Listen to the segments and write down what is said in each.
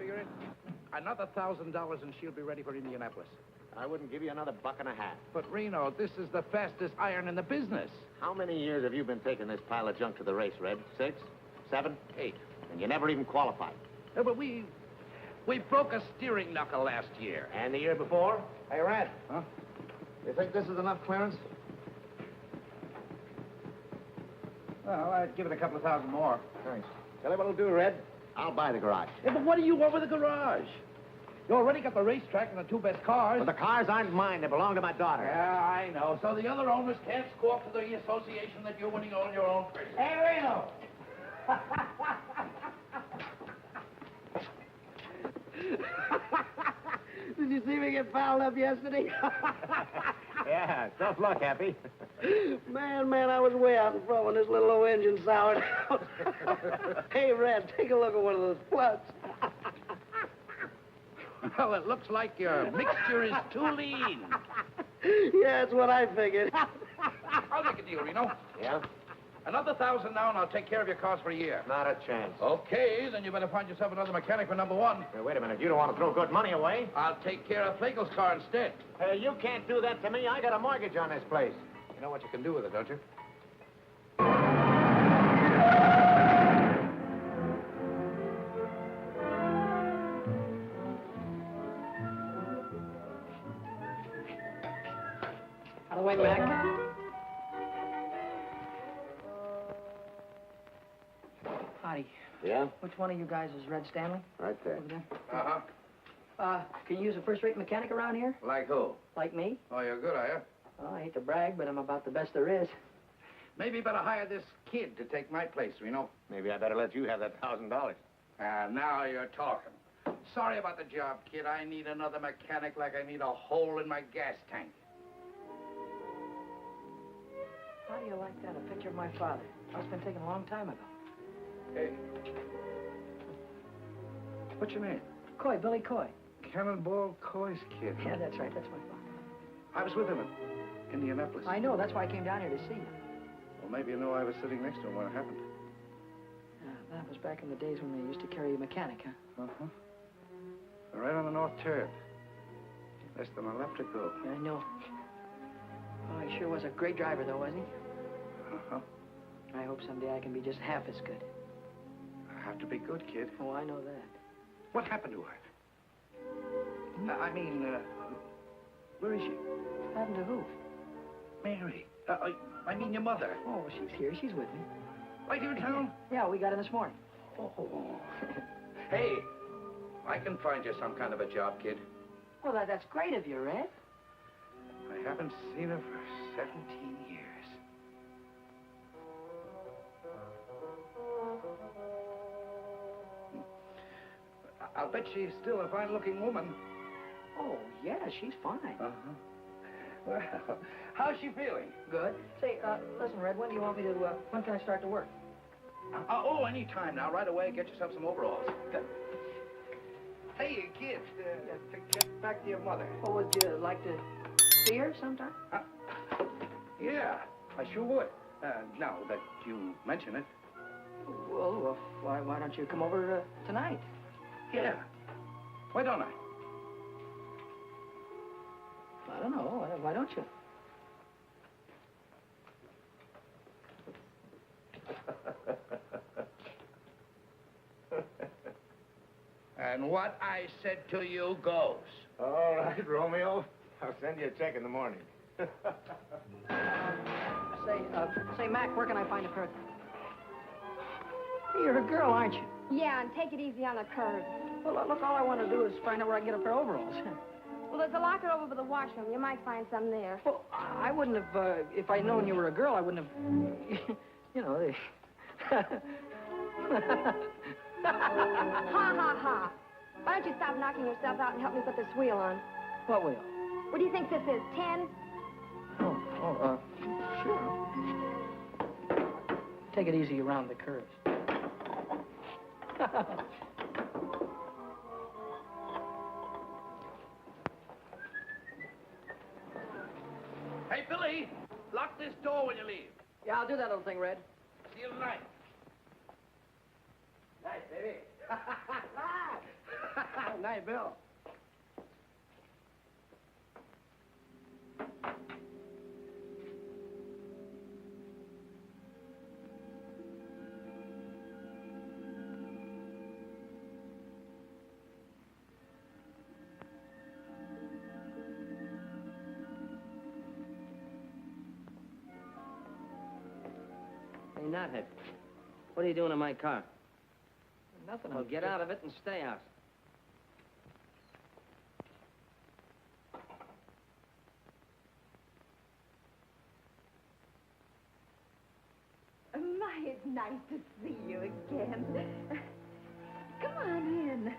figure it? Another $1,000 and she'll be ready for Indianapolis. I wouldn't give you another $1.50. But, Reno, this is the fastest iron in the business. How many years have you been taking this pile of junk to the race, Red? 6? 7? 8? And you never even qualified. No, but we broke a steering knuckle last year. And the year before? Hey, Red. Huh? You think this is enough clearance? Well, I'd give it a couple of thousand more. Thanks. Tell you what'll do, Red. I'll buy the garage. Yeah, but what do you want with the garage? You already got the racetrack and the 2 best cars. But the cars aren't mine. They belong to my daughter. Yeah, I know. So the other owners can't squawk to the association that you're winning all your own person. Hey, Reno! Did you see me get fouled up yesterday? Yeah, tough luck, Happy. Man, I was way out in front when this little old engine soured out. Hey, Red, take a look at one of those floods. Well, it looks like your mixture is too lean. Yeah, that's what I figured. I'll make a deal, Reno. Yeah? Another 1,000 now, and I'll take care of your cars for a year. Not a chance. Okay, then you better find yourself another mechanic for number 1. Hey, wait a minute. You don't want to throw good money away? I'll take care of Flagel's car instead. Hey, you can't do that to me. I got a mortgage on this place. You know what you can do with it, don't you? Out of the way, Mac. Howdy. Yeah? Which one of you guys is Red Stanley? Right there. Over there. Uh-huh. Can you use a first-rate mechanic around here? Like who? Like me? Oh, you're good, are you? Well, I hate to brag, but I'm about the best there is. Maybe you better hire this kid to take my place, Reno. Maybe I better let you have that $1,000. Now you're talking. Sorry about the job, kid. I need another mechanic like I need a hole in my gas tank. How do you like that? A picture of my father. Must have been taken a long time ago. Hey. What's your name? Coy, Billy Coy. Cannonball Coy's kid. Yeah, that's right. That's my father. I was with him in Indianapolis. I know. That's why I came down here to see you. Well, maybe you know I was sitting next to him when it happened. That was back in the days when they used to carry a mechanic, huh? Uh-huh. Right on the north turn. Less than a lap to go. Yeah, I know. Oh, he sure was a great driver, though, wasn't he? Uh-huh. I hope someday I can be just half as good. I have to be good, kid. Oh, I know that. What happened to her? Where is she? Happened to who? Mary. I mean your mother. Oh, she's here. She's with me. Right here in town? Yeah, we got in this morning. Oh. Hey, I can find you some kind of a job, kid. Well, that's great of you, Red. I haven't seen her for 17 years. I'll bet she's still a fine-looking woman. Oh, yeah, she's fine. Uh-huh. Well, how's she feeling? Good. Say, listen, Red, when do you want me to, when can I start to work? Any time now. Right away, get yourself some overalls. Good. Hey, kid, get back to your mother. Well, would you like to see her sometime? Yeah, I sure would. Now that you mention it. Well, why don't you come over tonight? Yeah. Why don't I? I don't know. Why don't you? And what I said to you goes. All right, Romeo. I'll send you a check in the morning. Say, Mac, where can I find a pair? Hey, you're a girl, aren't you? Yeah, and take it easy on the curb. Well, look, all I want to do is find out where I can get a pair of overalls. Well, there's a locker over by the washroom. You might find some there. Well, I wouldn't have, if I'd known you were a girl, I wouldn't have, you know, they... Ha, ha, ha. Why don't you stop knocking yourself out and help me put this wheel on? What wheel? What do you think this is, 10? Sure. Take it easy around the curves. Hey, Billy, lock this door when you leave. Yeah, I'll do that little thing, Red. See you tonight. Nice, baby. Hey, Bill. Hey, Knothead, what are you doing in my car? Nothing. Well, get out of it and stay out. My, it's nice to see you again. Come on in.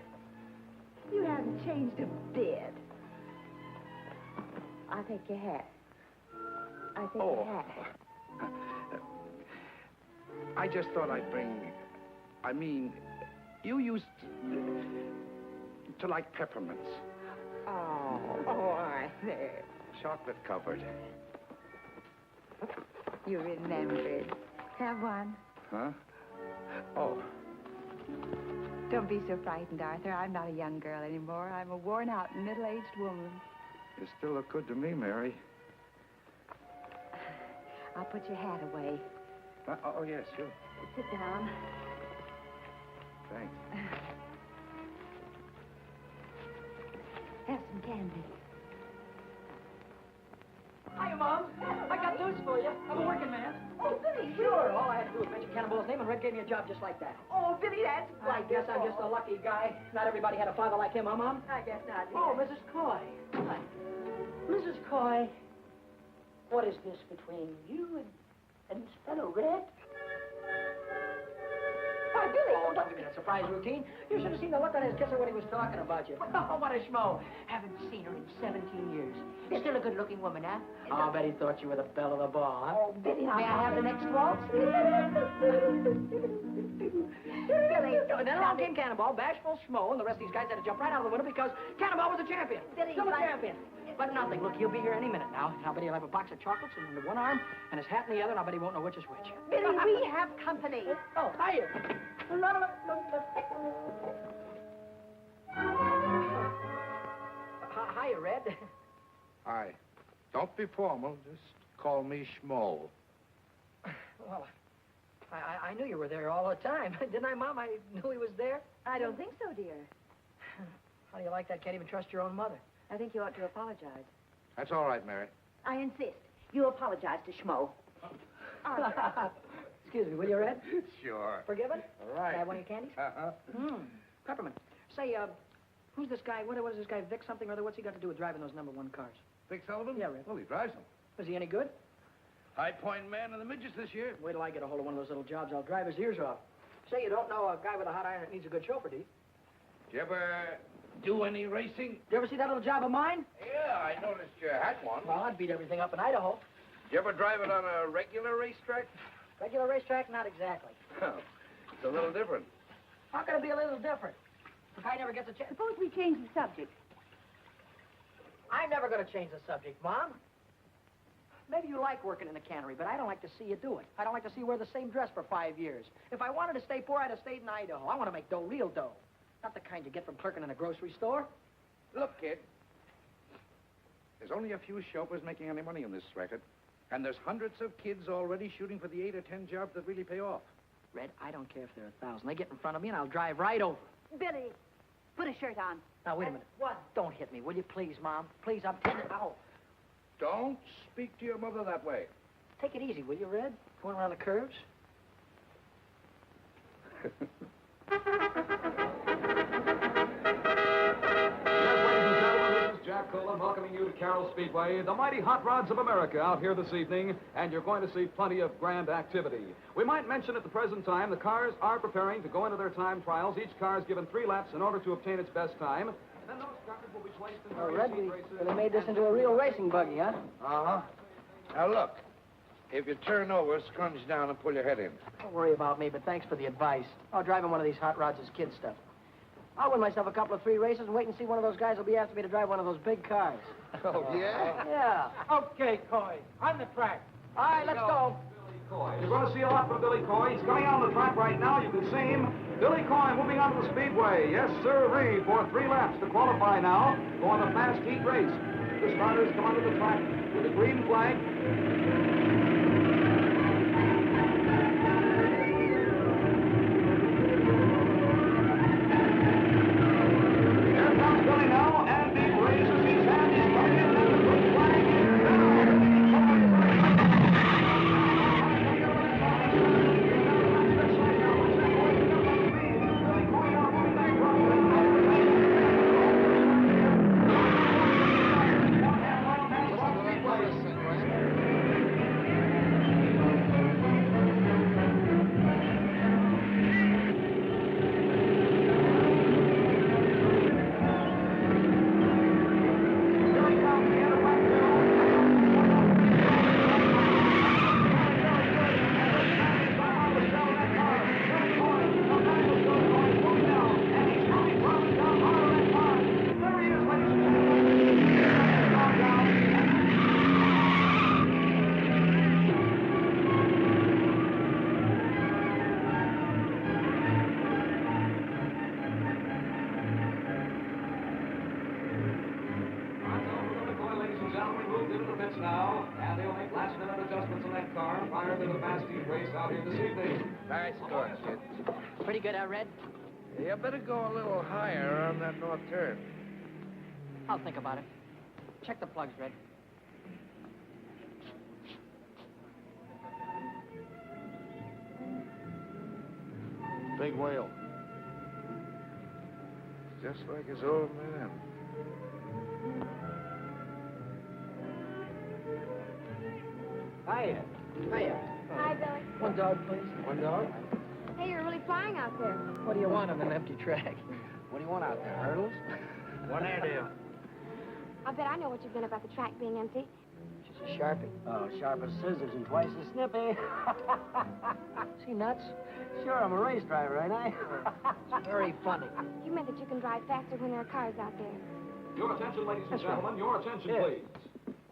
You haven't changed a bit. I'll take your hat. I'll take your hat. I just thought I'd bring... I mean, you used to like peppermints. Oh, Arthur. Chocolate covered. You remembered. Have one. Huh? Oh. Don't be so frightened, Arthur. I'm not a young girl anymore. I'm a worn-out, middle-aged woman. You still look good to me, Mary. I'll put your hat away. Oh, yes, sure. Sit down. Thanks. Have some candy. Hiya, Mom. I got news for you. I'm a working man. Oh, Billy. Sure. All I had to do was mention Cannonball's name, and Red gave me a job just like that. Oh, Billy, that's I guess I'm just a lucky guy. Not everybody had a father like him, huh, Mom? I guess not. Oh, Mrs. Coy. Hi. Mrs. Coy, what is this between you and this fellow, Red? Why, Billy! Oh, don't give me that surprise routine. You should have seen the look on his kisser when he was talking about you. Oh, what a schmo. Haven't seen her in 17 years. You're still a good-looking woman, huh? Oh, I bet he thought you were the belle of the ball, huh? Oh, Billy, May I have the next waltz? Billy, And then along came Cannonball, bashful schmo, and the rest of these guys had to jump right out of the window because Cannonball was a champion. Billy, Still a like- champion. But nothing. Look, he'll be here any minute now. I bet he'll have a box of chocolates in one arm and his hat in the other, and I bet he won't know which is which. Billy, we have company. Oh, hiya. Hiya, Red. Hi. Don't be formal. Just call me Schmo. Well, I knew you were there all the time. Didn't I, Mom? I knew he was there. I don't think so, dear. How do you like that? Can't even trust your own mother. I think you ought to apologize. That's all right, Mary. I insist. You apologize to Schmo. Excuse me, will you, Red? Sure. Forgiven? All right. Can I have one of your candies? Uh-huh. Peppermint. Say, who's this guy? What is this guy, Vic something or other? What's he got to do with driving those number 1 cars? Vic Sullivan? Yeah, Red. Well, he drives them. Is he any good? High Point man of the midgets this year. Wait till I get a hold of one of those little jobs. I'll drive his ears off. Say, you don't know a guy with a hot iron that needs a good chauffeur, do you? Did you ever do any racing? You ever see that little job of mine? Yeah, I noticed you had one. Well, I'd beat everything up in Idaho. Did you ever drive it on a regular racetrack? Regular racetrack? Not exactly. It's a little different. How can it be a little different? The guy never gets a chance. Suppose we change the subject. I'm never going to change the subject, Mom. Maybe you like working in the cannery, but I don't like to see you do it. I don't like to see you wear the same dress for 5 years. If I wanted to stay poor, I'd have stayed in Idaho. I want to make dough, real dough. Not the kind you get from clerking in a grocery store. Look, kid. There's only a few chauffeurs making any money on this racket. And there's hundreds of kids already shooting for the 8 or 10 jobs that really pay off. Red, I don't care if there are 1,000. They get in front of me and I'll drive right over. Billy, put a shirt on. Now, wait a minute. What? Don't hit me, will you please, Mom? Please, I'm telling you. Ow. Don't speak to your mother that way. Take it easy, will you, Red? Going around the curves? Jack Cullen welcoming you to Carrell Speedway, the mighty hot rods of America out here this evening, and you're going to see plenty of grand activity. We might mention at the present time the cars are preparing to go into their time trials. Each car is given 3 laps in order to obtain its best time. Then those cars will be placed in Oh, various Red, we heat races. really made this into a real racing buggy, huh? Uh-huh. Now, look. If you turn over, scrunch down, and pull your head in. Don't worry about me, but thanks for the advice. Oh, driving one of these hot rods is kid stuff. I'll win myself a couple of 3 races and wait and see one of those guys will be after me to drive one of those big cars. Oh, yeah? Yeah. Okay, Coy. On the track. All right, let's go. Coy. You're going to see a lot from Billy Coy. He's coming out on the track right now. You can see him. Billy Coy moving on to the speedway. Yes, sir, for 3 laps to qualify now for the fast heat race. The starters come onto the track with the green flag. Here comes Billy now, and he raises his hand. He's coming in, and the green flag is now, and they'll make last-minute adjustments in that car prior to the fast heat race out here this evening. Nice score, kid. Pretty good, Red? You better go a little higher on that north turn. I'll think about it. Check the plugs, Red. Big whale. Just like his old man. Hiya. Hiya. Hi, Billy. One dog, please. One dog? Hey, you're really flying out there. What do you want on an empty track? What do you want out there, hurdles? One air deal. I bet I know what you've been about the track being empty. She's a Sharpie. Oh, sharp as scissors and twice as snippy. Is he nuts? Sure, I'm a race driver, ain't I? It's very funny. You meant that you can drive faster when there are cars out there. Your attention, ladies and That's right. gentlemen, your attention, Yeah. please.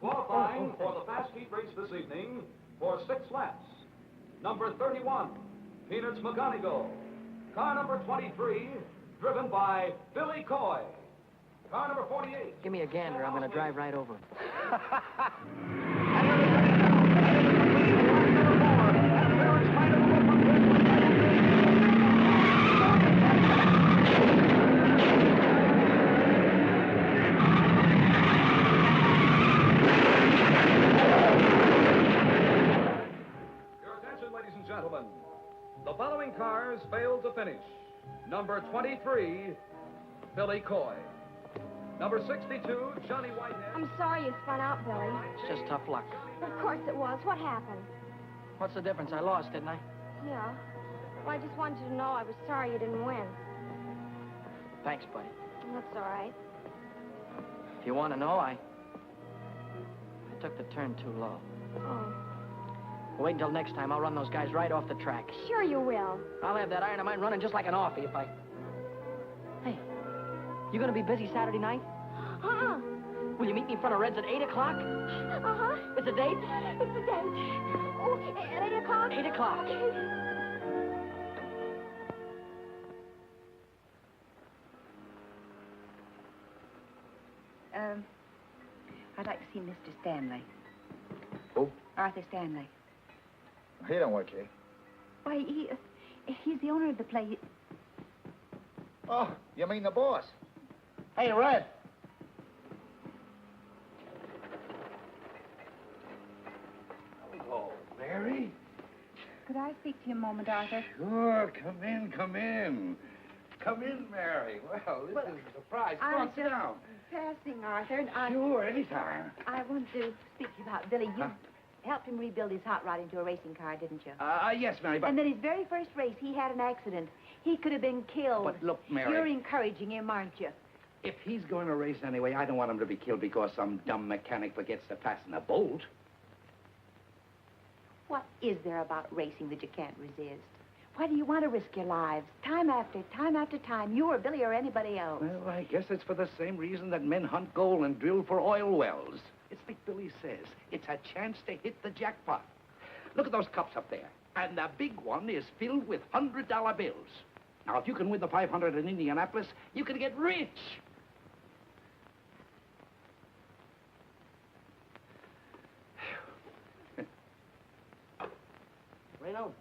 Qualifying for the fast heat race this evening for 6 laps. Number 31, Peanuts McGonigal. Car number 23, driven by Billy Coy. Car number 48. Give me a gander. I'm going to drive right over him. Gentlemen, the following cars failed to finish. Number 23, Billy Coy. Number 62, Johnny Whitehead. I'm sorry you spun out, Billy. It's just tough luck. Of course it was. What happened? What's the difference? I lost, didn't I? Yeah. Well, I just wanted you to know I was sorry you didn't win. Thanks, buddy. That's all right. If you want to know, I took the turn too low. Oh. Wait until next time. I'll run those guys right off the track. Sure you will. I'll have that iron of mine running just like an offie if I... Hey, you gonna be busy Saturday night? Uh-uh. Will you meet me in front of Red's at 8 o'clock? Uh-huh. It's a date? It's a date. Oh, at 8 o'clock? 8 o'clock. I'd like to see Mr. Stanley. Who? Arthur Stanley. He don't work here. Why, he's the owner of the place. Oh, you mean the boss? Hey, Red. Hello, Mary. Could I speak to you a moment, Arthur? Sure, come in, come in. Come in, Mary. Well, this is a surprise. Come on, sit down. Passing, Arthur, and Sure, anytime. I want to speak to you about Billy. You helped him rebuild his hot rod into a racing car, didn't you? Yes, Mary, but... And then his very first race, he had an accident. He could have been killed. But look, Mary... You're encouraging him, aren't you? If he's going to race anyway, I don't want him to be killed because some dumb mechanic forgets to fasten a bolt. What is there about racing that you can't resist? Why do you want to risk your lives? Time after time, you or Billy or anybody else. Well, I guess it's for the same reason that men hunt gold and drill for oil wells. It's like Billy says. It's a chance to hit the jackpot. Look at those cups up there. And the big one is filled with $100 bills. Now, if you can win the 500 in Indianapolis, you can get rich. Reno,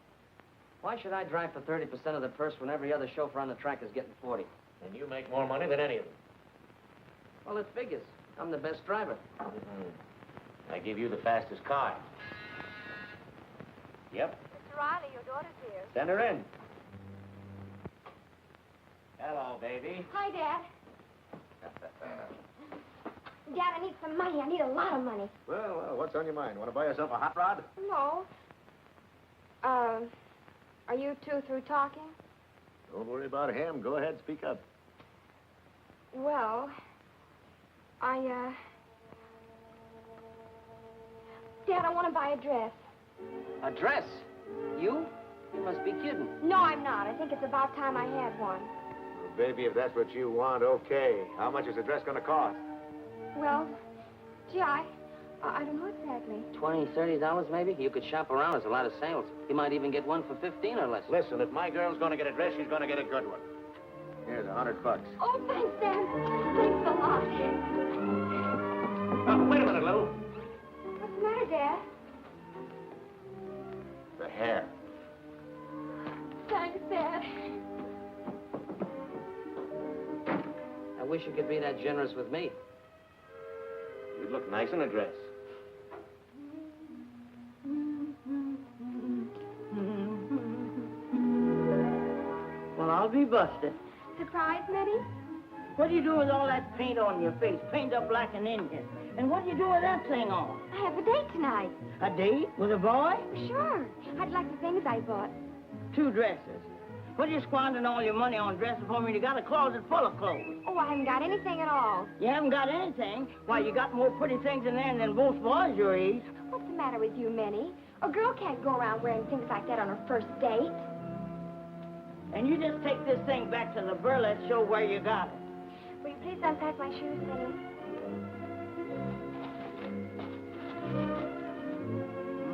why should I drive for 30% of the purse when every other chauffeur on the track is getting 40? And you make more money than any of them. Well, it figures. I'm the best driver. I give you the fastest car. Yep. Mr. Riley, your daughter's here. Send her in. Hello, baby. Hi, Dad. Dad, I need some money. I need a lot of money. Well, what's on your mind? Want to buy yourself a hot rod? No. Are you two through talking? Don't worry about him. Go ahead, speak up. Well, Dad, I want to buy a dress. A dress? You? You must be kidding. No, I'm not. I think it's about time I had one. Well, baby, if that's what you want, okay. How much is the dress going to cost? Well, gee, I don't know exactly. $20, $30 maybe? You could shop around. There's a lot of sales. You might even get one for 15 or less. Listen, if my girl's going to get a dress, she's going to get a good one. Here's $100. Oh, thanks, Dad. Thanks a lot. Wait a minute, Lou. What's the matter, Dad? The hair. Thanks, Dad. I wish you could be that generous with me. You'd look nice in a dress. Well, I'll be busted. Surprise, Mitty? What do you do with all that paint on your face? Paint up like an Indian. And what do you do with that thing on? I have a date tonight. A date with a boy? Sure. I'd like the things I bought. 2 dresses. What are you squandering all your money on dresses for when you got a closet full of clothes? Oh, I haven't got anything at all. You haven't got anything? Why, you got more pretty things in there than most boys your age. What's the matter with you, Minnie? A girl can't go around wearing things like that on her first date. And you just take this thing back to the burlesque show where you got it. Will you please unpack my shoes, Minnie?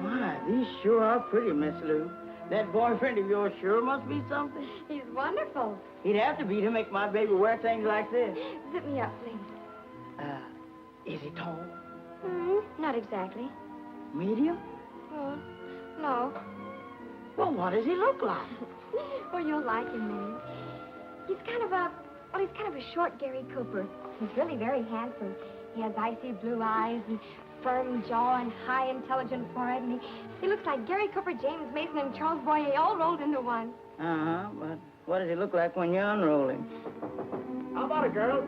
My, these sure are pretty, Miss Lou. That boyfriend of yours sure must be something. He's wonderful. He'd have to be to make my baby wear things like this. Zip me up, please. Is he tall? Not exactly. Medium? No. Well, what does he look like? Well, you'll like him, Minnie. He's kind of a short Gary Cooper. He's really very handsome. He has icy blue eyes and firm jaw and high, intelligent forehead, and he looks like Gary Cooper, James Mason, and Charles Boyer all rolled into one. Uh-huh, but what does he look like when you unroll him? How about it, girl?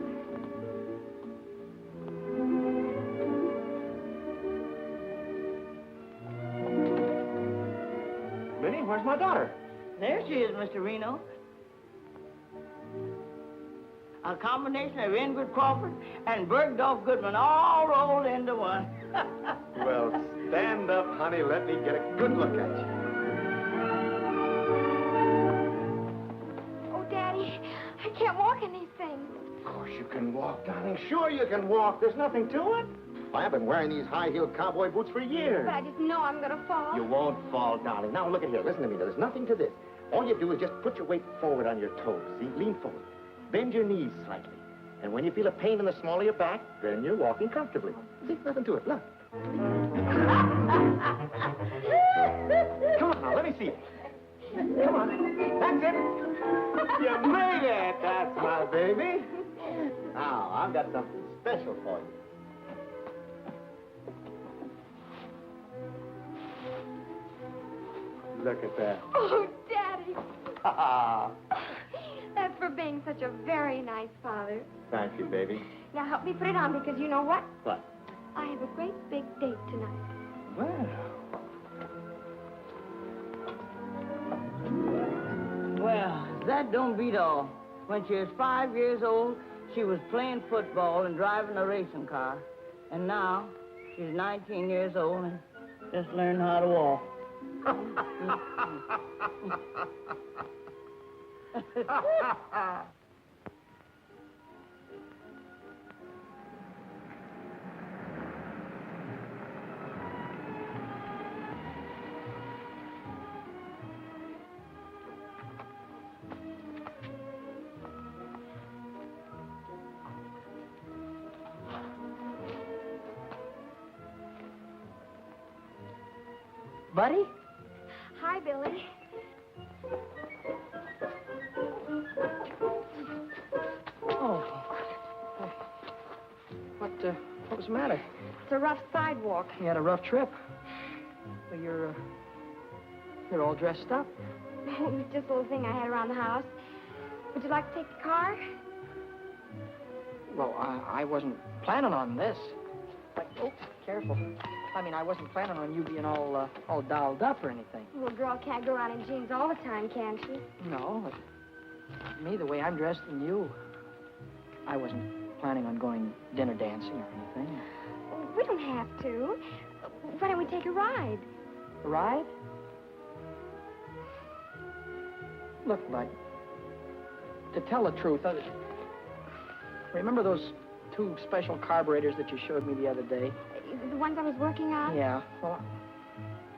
Minnie, where's my daughter? There she is, Mr. Reno. A combination of Ingrid Crawford and Bergdorf Goodman all rolled into one. Well, stand up, honey. Let me get a good look at you. Oh, Daddy, I can't walk in these things. Of course you can walk, darling. Sure you can walk. There's nothing to it. I've been wearing these high-heeled cowboy boots for years. But I just know I'm going to fall. You won't fall, darling. Now, look at here. Listen to me. There's nothing to this. All you do is just put your weight forward on your toes. See? Lean forward. Bend your knees slightly. And when you feel a pain in the small of your back, then you're walking comfortably. See? Nothing to it. Look. Come on now. Let me see it. Come on. That's it. You made it. That's my baby. Now, I've got something special for you. Look at that. Oh, Daddy. That's for being such a very nice father. Thank you, baby. Now help me put it on because you know what? What? I have a great big date tonight. Well, that don't beat all. When she was 5 years old, she was playing football and driving a racing car. And now, she's 19 years old and just learned how to walk. Buddy? Hi, Billy. Oh. What was the matter? It's a rough sidewalk. You had a rough trip. Well, you're all dressed up. It was just a little thing I had around the house. Would you like to take the car? Well, I wasn't planning on this. Like, oh, careful. I mean, I wasn't planning on you being all dolled up or anything. Well, a girl can't go around in jeans all the time, can she? No, but me, the way I'm dressed and you, I wasn't planning on going dinner dancing or anything. We don't have to. Why don't we take a ride? A ride? Look, Bud, to tell the truth, remember those 2 special carburetors that you showed me the other day? The ones I was working on? Yeah, well,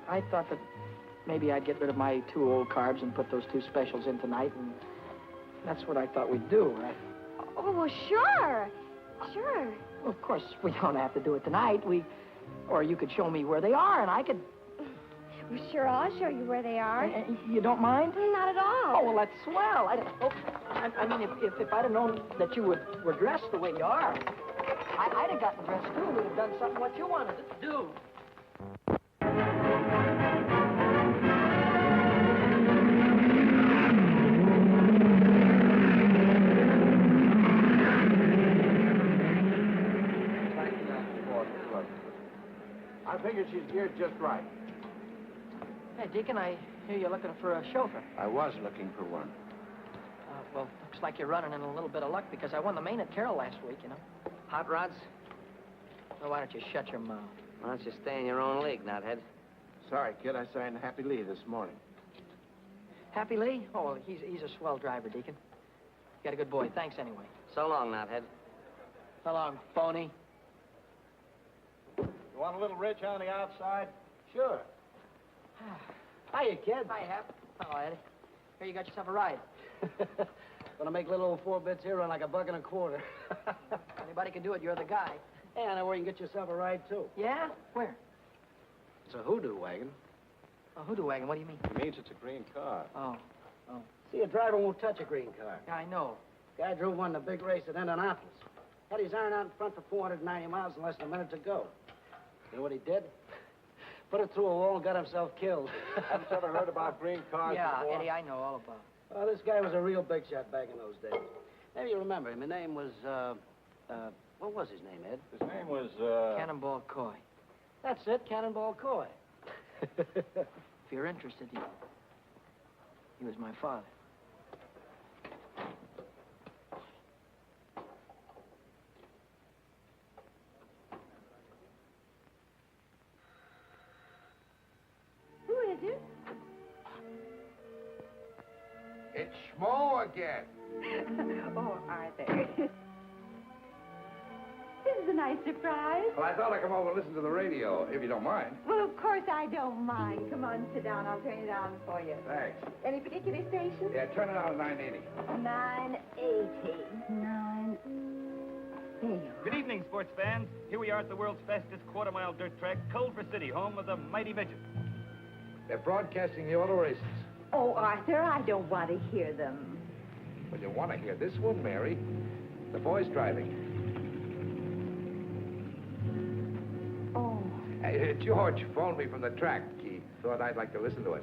I thought that maybe I'd get rid of my 2 old carbs and put those 2 specials in tonight, and that's what I thought we'd do, right? Oh, well, sure. Sure. Well, of course, we don't have to do it tonight. Or you could show me where they are, and I could... Well, sure, I'll show you where they are. You don't mind? Not at all. Oh, well, that's swell. I mean, if I'd have known that you were dressed the way you are, I'd have gotten dressed, too. We'd have done something what you wanted to do. I figured she's geared just right. Hey, Deacon, I hear you're looking for a chauffeur. I was looking for one. Well, looks like you're running in a little bit of luck because I won the main at Carrell last week, you know. Hot rods? Well, why don't you shut your mouth? Why don't you stay in your own league, knothead? Sorry, kid. I signed Happy Lee this morning. Happy Lee? Oh, well, he's a swell driver, Deacon. You got a good boy. Thanks anyway. So long, knothead. So long, phony. You want a little rich on the outside? Sure. Hiya, kid. Hi, Hap. Hello, Eddie. Here, you got yourself a ride. Gonna make little old 4 bits here run like $1.25. Anybody can do it. You're the guy. Hey, I know where you can get yourself a ride, too. Yeah? Where? It's a Hoodoo Wagon. A Hoodoo Wagon. What do you mean? It means it's a green car. Oh. See, a driver won't touch a green car. Yeah, I know. Guy drove one in a big race at Indianapolis. Had his iron out in front for 490 miles in less than a minute to go. You know what he did? Put it through a wall and got himself killed. Haven't you ever heard about green cars Yeah, before? Eddie, I know all about it. Well, this guy was a real big shot back in those days. Maybe you remember him. His name was, what was his name, Ed? His name was, Cannonball Coy. That's it, Cannonball Coy. If you're interested, he was my father. Who is it? It's Schmo again. Oh, Arthur. This is a nice surprise. Well, I thought I'd come over and listen to the radio, if you don't mind. Well, of course I don't mind. Come on, sit down. I'll turn it on for you. Thanks. Any particular station? Yeah, turn it on to 980. 980. 9. There you are. Good evening, sports fans. Here we are at the world's fastest quarter-mile dirt track, Culver City, home of the mighty midgets. They're broadcasting the auto races. Oh, Arthur, I don't want to hear them. Well, you want to hear this one, Mary. The boys driving. Oh. George phoned me from the track. He thought I'd like to listen to it.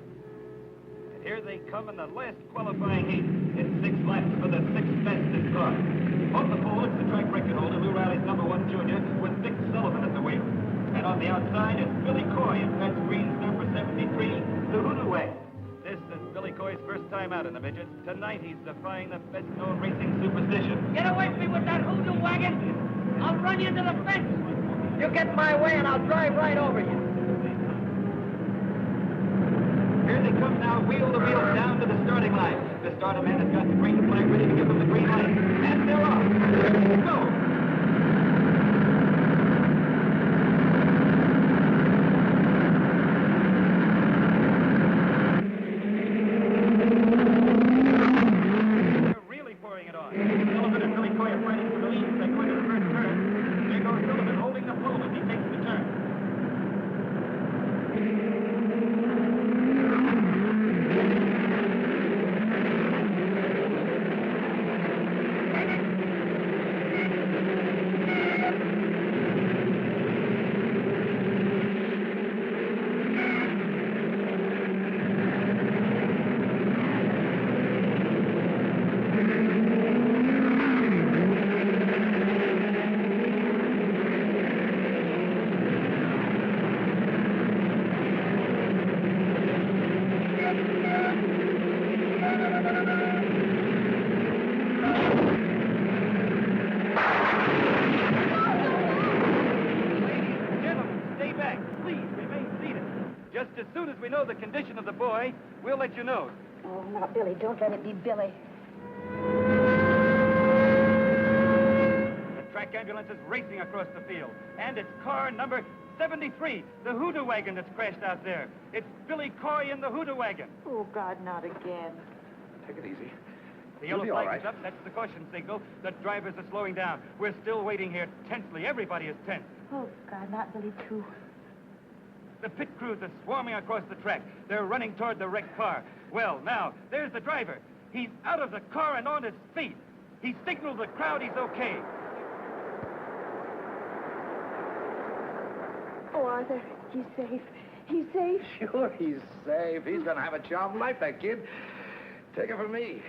And here they come in the last qualifying heat. It's 6 laps for the 6th fastest car. On the pole, it's the track record holder, Lou Riley's #1 junior, with Vic Sullivan at the wheel. And on the outside, it's Billy Coy in Pat Green's number 73, the Hoodoo Wagon. This is Billy Coy's first time out in the midget. Tonight, he's defying the best-known racing superstition. Get away from me with that Hoodoo Wagon! I'll run you into the fence! You get in my way and I'll drive right over you. Here they come now, wheel to wheel, down to the starting line. The starter man has got the green flag ready to give them the green light. And they're off. Go! Sullivan and Billy Coy are fighting for the lead as they go into the first turn. There goes Sullivan holding the pole as he takes the turn. soon as we know the condition of the boy, we'll let you know. Oh, now, Billy, don't let it be Billy. The track ambulance is racing across the field, and it's car number 73, the Hoodoo Wagon that's crashed out there. It's Billy Coy in the Hoodoo Wagon. Oh, God, not again. Take it easy. The You'll yellow be all flag is right. up. That's the caution signal. The drivers are slowing down. We're still waiting here tensely. Everybody is tense. Oh, God, not Billy, too. The pit crews are swarming across the track. They're running toward the wrecked car. Well, now, there's the driver. He's out of the car and on his feet. He signaled the crowd he's okay. Oh, Arthur, he's safe. He's safe. Sure, he's safe. He's going to have a charmed life, that kid. Take it from me.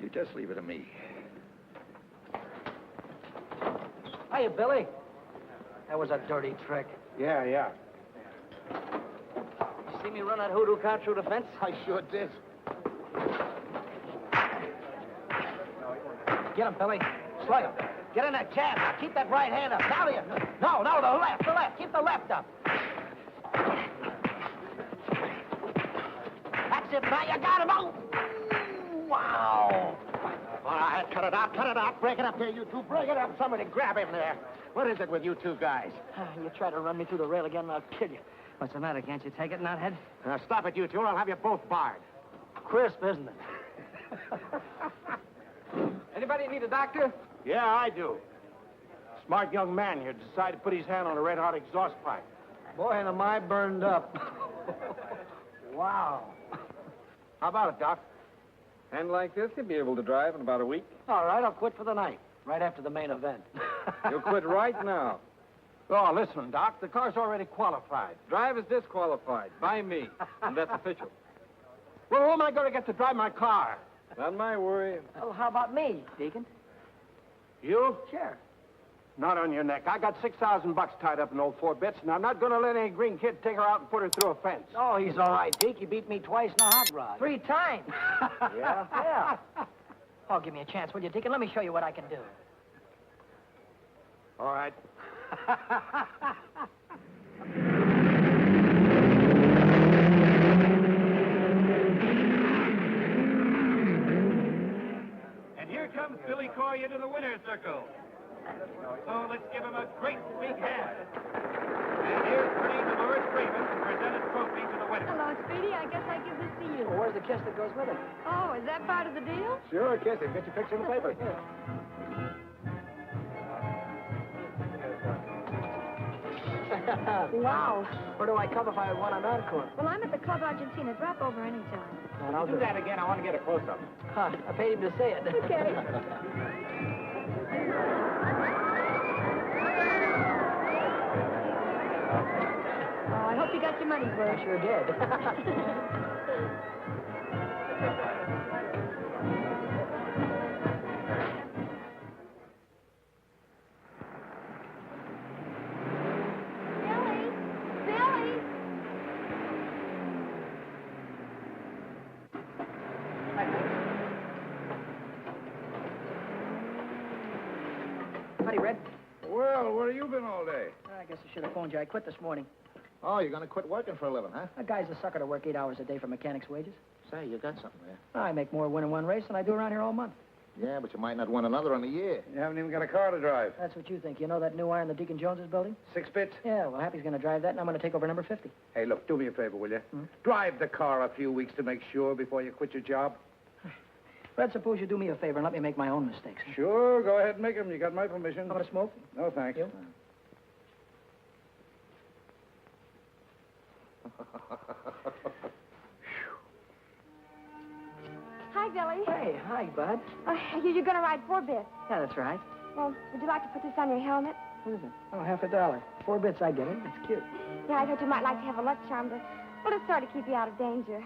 You just leave it to me. Hiya, Billy. That was a dirty trick. Yeah. You see me run that hoodoo car through the fence? I sure did. Get him, Billy. Slay him. Get in that cab. Now, keep that right hand up. Now, no, the left. Keep the left up. That's it, now you got him. Oh! Wow. All right, cut it out. Break it up there, you two. Break it up. Somebody grab him there. What is it with you two guys? You try to run me through the rail again, and I'll kill you. What's the matter? Can't you take it, knothead? Now, stop it, you two, or I'll have you both barred. Crisp, isn't it? Anybody need a doctor? Yeah, I do. Smart young man here decided to put his hand on a red-hot exhaust pipe. Boy, and am I burned up. Wow. How about it, Doc? And like this, he'll be able to drive in about a week. All right, I'll quit for the night, right after the main event. You'll quit right now. Oh, listen, Doc, the car's already qualified. Drive is disqualified by me, and that's official. Well, who am I going to get to drive my car? Not my worry. Well, how about me, Deacon? You? Sure. Not on your neck. I got $6,000 tied up in old 4-bits, and I'm not going to let any green kid take her out and put her through a fence. Oh, he's all right, Deke. He beat me twice in a hot rod. 3 times. Yeah? Yeah. Oh, give me a chance, will you, Deacon? Let me show you what I can do. All right. And here comes Billy Coy into the winner's circle. So let's give him a great big hand. And here's Queen Dolores Raven to present a trophy to the winner. Hello, Speedy. I guess I give this to you. Well, where's the kiss that goes with it? Oh, is that part of the deal? Sure, kiss him. Get your picture in the paper. Wow. Where do I come if I want an encore? Well, I'm at the Club Argentina. Drop over anytime. And I'll Do that again. I want to get a close-up. Huh, I paid him to say it. Okay. Oh, I hope you got your money's worth. I sure did. Billy! Howdy, Red. Well, where have you been all day? I guess I should have phoned you. I quit this morning. Oh, you're going to quit working for a living, huh? A guy's a sucker to work 8 hours a day for mechanic's wages. Say, you got something there. I make more winning one race than I do around here all month. Yeah, but you might not win another in a year. You haven't even got a car to drive. That's what you think. You know that new iron the Deacon Jones is building? 6 bits? Yeah, well, Happy's going to drive that, and I'm going to take over number 50. Hey, look, do me a favor, will you? Drive the car a few weeks to make sure before you quit your job. Red, suppose you do me a favor and let me make my own mistakes. Sure, go ahead and make them. You got my permission. How about a smoke? No, thanks. You? Hi, Billy. Hey, hi, bud. You're going to ride 4-bits. Yeah, that's right. Well, would you like to put this on your helmet? What is it? Oh, $50. 4 bits, I get it. It's cute. Yeah, I thought you might like to have a luck charm to, well, to sort of keep you out of danger.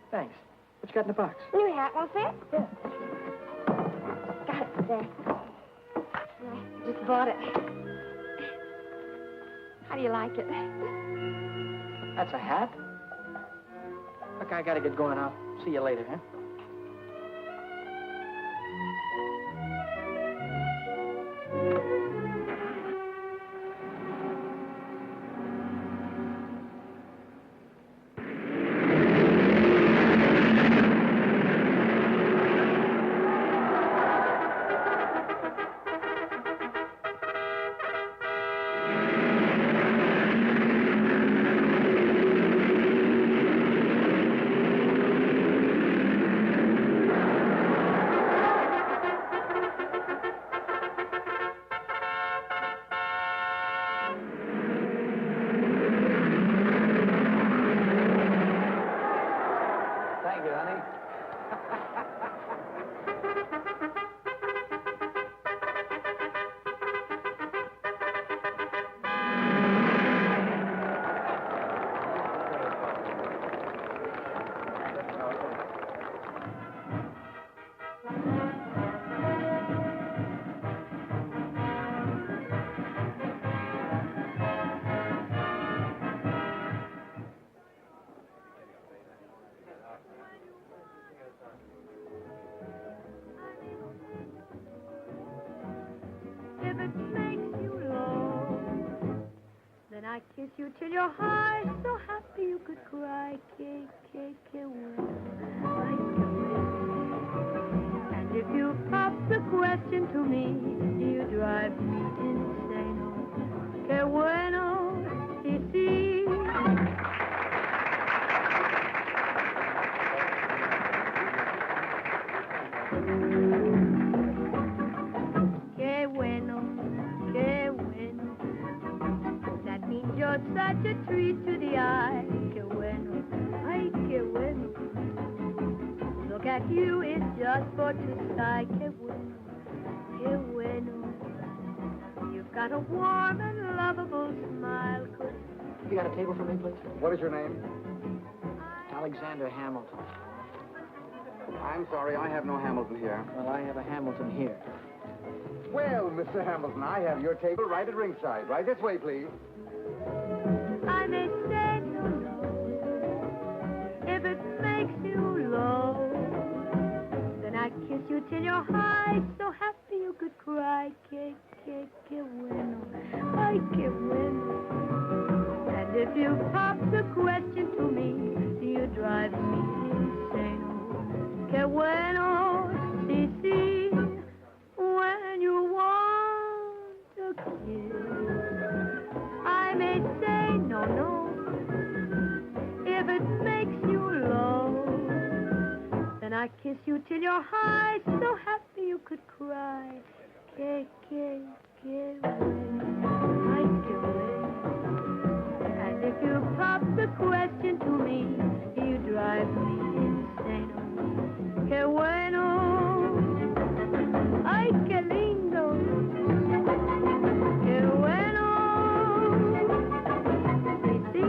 Thanks. What you got in the box? New hat, won't fit? Yeah. Got it there. I just bought it. How do you like it? That's a hat? Look, I got to get going. I'll see you later, huh? Stanley. If it makes you low, then I kiss you till you're high, so happy you could cry. And if you pop the question to me, you drive me insane. Que bueno, si, si. Que bueno, que bueno. That means you're such a treat to the eye. Que bueno, ay, que bueno. Look at you, it's just for to sigh. Que bueno, que bueno. You've got a warm and lovable smile. You got a table for me, please? What is your name? Alexander Hamilton. I'm sorry, I have no Hamilton here. Well, I have a Hamilton here. Well, Mr. Hamilton, I have your table right at ringside. Right this way, please. I may say no, no, if it makes you low. Then I kiss you till you're high, so happy you could cry. Que bueno, ay, que bueno. And if you pop the question to me, you drive me insane. Que bueno, si, si, when you want a kiss. I may say no, no, if it makes you low. Then I kiss you till you're high, so happy you could cry. Que bueno, ay, que bueno. And if you pop the question to me, you drive me insane. Que bueno, ay, que lindo. Que bueno, sí, sí.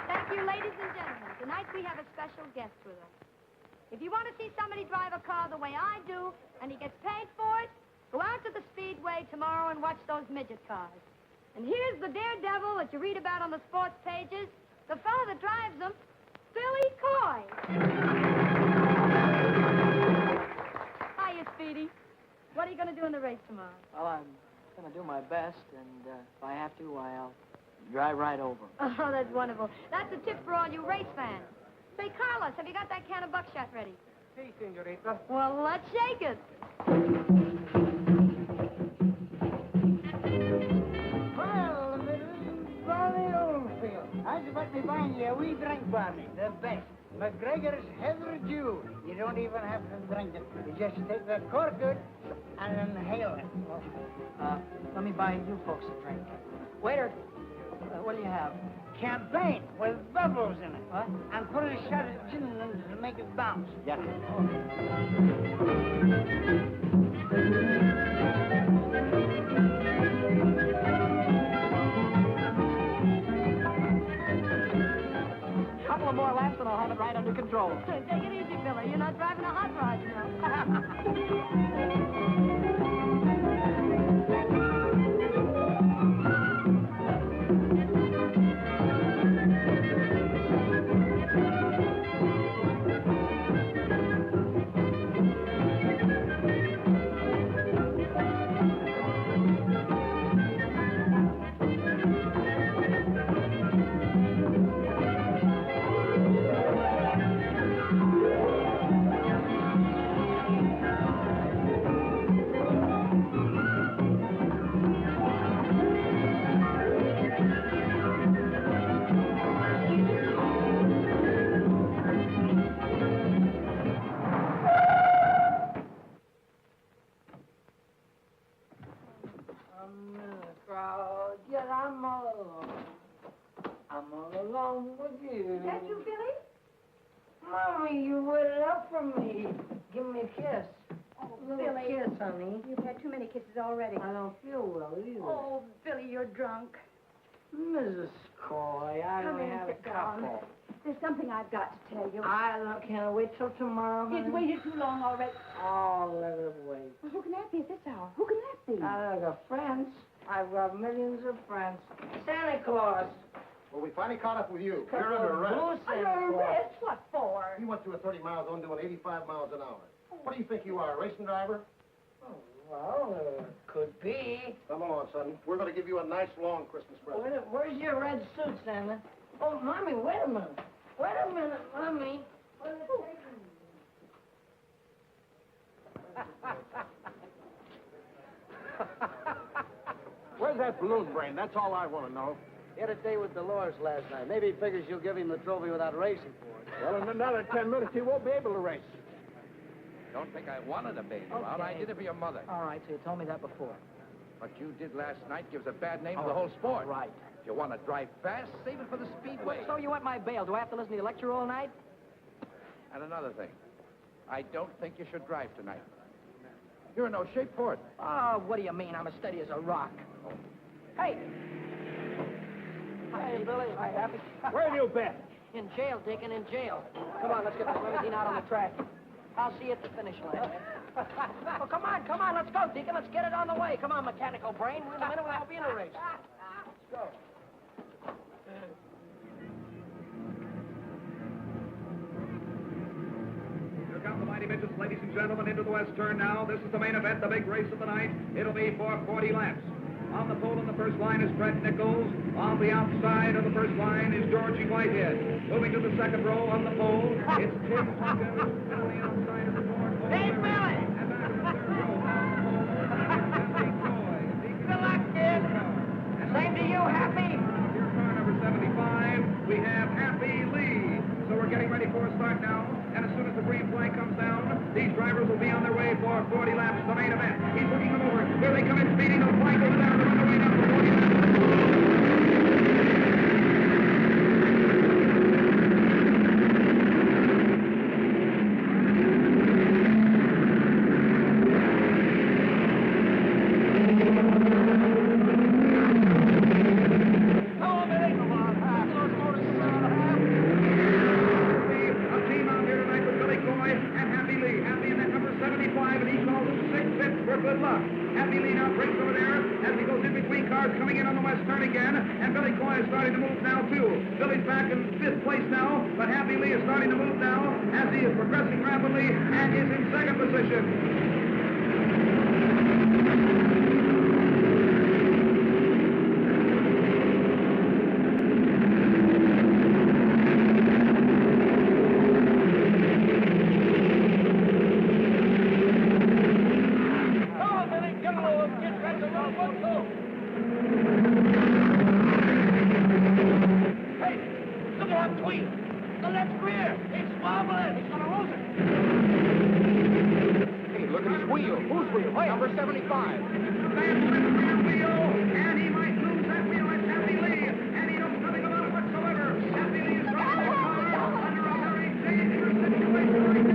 Thank you, ladies and gentlemen. Tonight we have a special guest with us. If you want to see somebody drive a car the way I do, and he gets paid for it, go out to the speedway tomorrow and watch those midget cars. And here's the daredevil that you read about on the sports pages, the fellow that drives them, Billy Coy. Hiya, Speedy. What are you going to do in the race tomorrow? Well, I'm going to do my best, and if I have to, I'll drive right over. Oh, that's wonderful. That's a tip for all you race fans. Say, Carlos, have you got that can of buckshot ready? Si, senorita. Well, let's shake it. Well, Mrs. Barney Oldfield, how'd you let me find you a wee drink for me? The best. McGregor's Heather Dew. You don't even have to drink it. You just take the cork out and inhale it. Let me buy you folks a drink. Waiter, what do you have? Champagne with bubbles in it. What? And put a shot of gin in it to make it bounce. Yeah. Couple of more laps and I'll have it right under control. Take it easy, Billy. You're not driving a hot rod, you know. I'm all alone with you. Is that you, Billy? Mommy, you waited up for me. Give me a kiss. Oh, Little Billy. kiss, honey. You've had too many kisses already. I don't feel well either. Oh, Billy, you're drunk. Mrs. Coy, I Come only in, had a sit down. couple. There's something I've got to tell you. Can't I wait till tomorrow, honey? It's waited too long already. Oh, let it wait. Well, who can that be at this hour? Who can that be? I got friends. I've got millions of friends. Santa Claus. Well, we finally caught up with you. You're under arrest. Under arrest? What for? You went through a 30 mile zone doing 85 miles an hour. What do you think you are, a racing driver? Oh, well, could be. Come along, son. We're going to give you a nice, long Christmas present. Where's your red suit, Santa? Oh, Mommy, wait a minute. Wait a minute, Mommy. Where's that balloon brain? That's all I want to know. He had a day with Dolores last night. Maybe he figures you'll give him the trophy without racing for it. Well, in another 10 minutes, he won't be able to race. Don't think I wanted to bail you out. I did it for your mother. All right, so you told me that before. What you did last night gives a bad name to the whole sport. Right. If you want to drive fast, save it for the speedway. So you want my bail? Do I have to listen to your lecture all night? And another thing, I don't think you should drive tonight. You're in no shape for it. Oh, what do you mean? I'm as steady as a rock. Hey! Hi, Billy. Hi, Happy. Where have you been? In jail, Deacon, in jail. Come on, let's get this limousine out on the track. I'll see you at the finish line. Well, come on, let's go, Deacon. Let's get it on the way. Come on, mechanical brain. In a minute, we'll be in a race. Let's go. Here come the mighty midgets, ladies and gentlemen, into the west turn now. This is the main event, the big race of the night. It'll be for 40 laps. On the pole in the first line is Fred Nichols. On the outside of the first line is Georgie Whitehead. Moving to the second row on the pole, it's Tim Hawkins. And on the outside of the fourth pole, Hey, Billy! and back to the third row on the pole, Good luck, kid. Same to you, Happy. Here's car number 75. We have Happy Lee. So we're getting ready for a start now. And as soon as the green flag comes down, these drivers will be on their way for 40 laps, the main event. He's looking them over. Here they come in speeding. The flag over there. They're on the way down for 40 laps. Coming in on the west turn again, and Billy Coy is starting to move now, too. Billy's back in 5th place now, but Happy Lee is starting to move now as he is progressing rapidly and is in second position. Number 75. And he might lose that wheel. It's Happy Lee, and he knows nothing about it whatsoever. Happy Lee is driving the car under a very dangerous situation right now.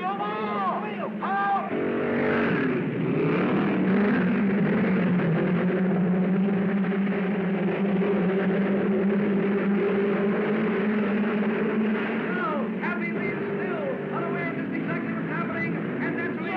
Come on! Out! Happy Lee is still unaware of just exactly what's happening, and naturally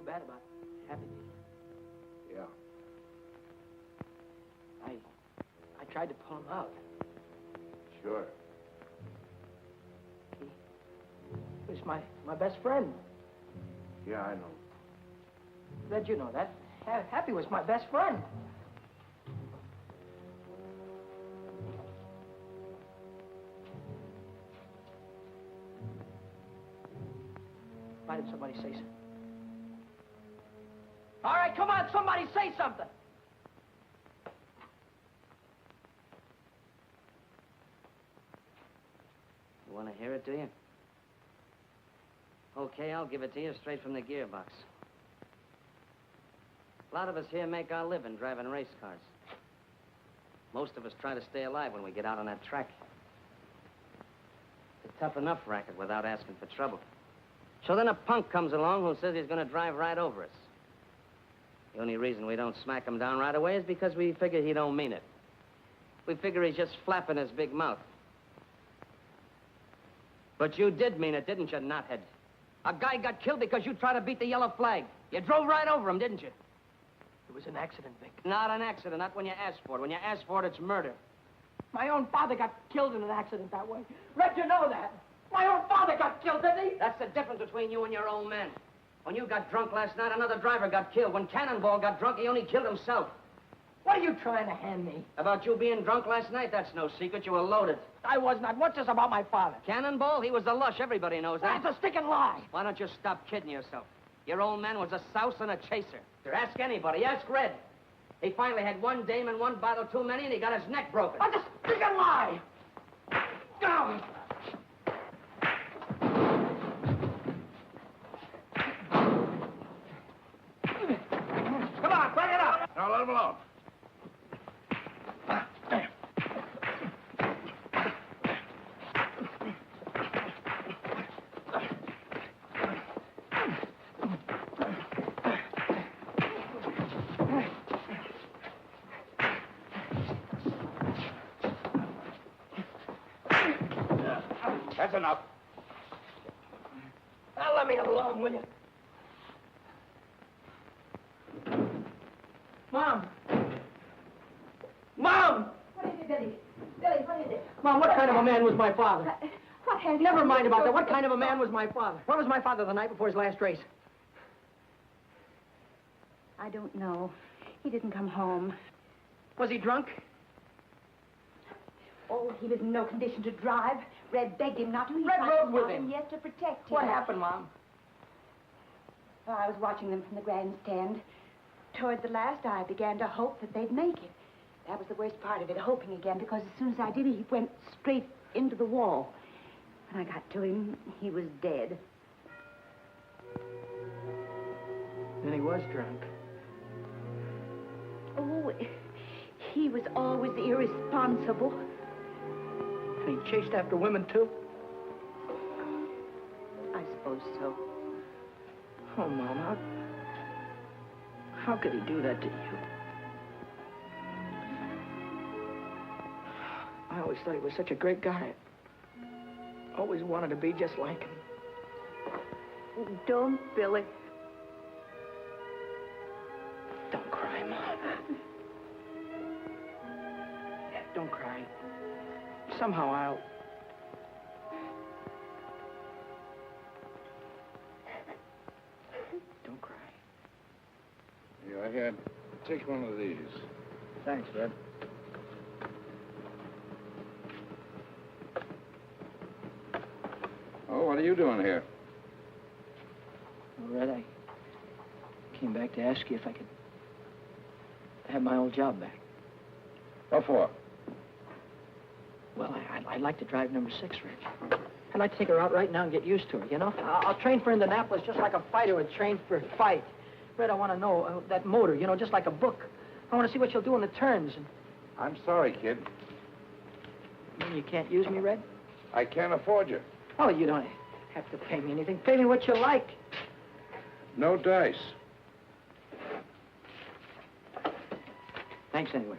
bad about Happy. Yeah. I tried to pull him out. Sure. He was my best friend. Yeah, I know. Red, you know that. Happy was my best friend. Why did somebody say something? All right, come on, somebody say something. You want to hear it, do you? Okay, I'll give it to you straight from the gearbox. A lot of us here make our living driving race cars. Most of us try to stay alive when we get out on that track. It's a tough enough racket without asking for trouble. So then a punk comes along who says he's going to drive right over us. The only reason we don't smack him down right away is because we figure he don't mean it. We figure he's just flapping his big mouth. But you did mean it, didn't you, knothead? A guy got killed because you tried to beat the yellow flag. You drove right over him, didn't you? It was an accident, Vic. Not an accident, not when you asked for it. When you asked for it, it's murder. My own father got killed in an accident that way. Red, you know that. My own father got killed, didn't he? That's the difference between you and your old man. When you got drunk last night, another driver got killed. When Cannonball got drunk, he only killed himself. What are you trying to hand me? About you being drunk last night, that's no secret. You were loaded. I was not. What's this about my father? Cannonball, he was a lush. Everybody knows that. That's a sticking lie. Why don't you stop kidding yourself? Your old man was a souse and a chaser. Ask anybody. Ask Red. He finally had one dame and one bottle too many, and he got his neck broken. That's a sticking lie. Go. Come on, bring it up. Now, let him alone. That's enough. Now, let me alone, will you? Mom! Mom! What is it, Billy? Billy, what is it? Mom, what kind of a man was my father? What has... Never mind about that. What kind of a man was my father? Where was my father the night before his last race? I don't know. He didn't come home. Was he drunk? Oh, he was in no condition to drive. Red begged him not to. He Red tried rode to with stop him. Yes, to protect him. What happened, Mom? Oh, I was watching them from the grandstand. Toward the last, I began to hope that they'd make it. That was the worst part of it, hoping again, because as soon as I did, he went straight into the wall. When I got to him, he was dead. Then he was drunk. Oh, he was always irresponsible. And he chased after women, too? I suppose so. Oh, Mom, how could he do that to you? I always thought he was such a great guy. Always wanted to be just like him. Don't, Billy. Don't cry, Mom. Don't cry. Somehow I'll... Don't cry. Go ahead. Take one of these. Thanks, Red. Oh, what are you doing here? Well, Red, I came back to ask you if I could have my old job back. What for? Well, I'd like to drive number 6, Reg. I'd like to take her out right now and get used to her, you know? I'll train for Indianapolis just like a fighter would train for a fight. Red, I want to know that motor, you know, just like a book. I want to see what she'll do in the turns. And... I'm sorry, kid. You mean you can't use me, Red? I can't afford you. Oh, you don't have to pay me anything. Pay me what you like. No dice. Thanks anyway.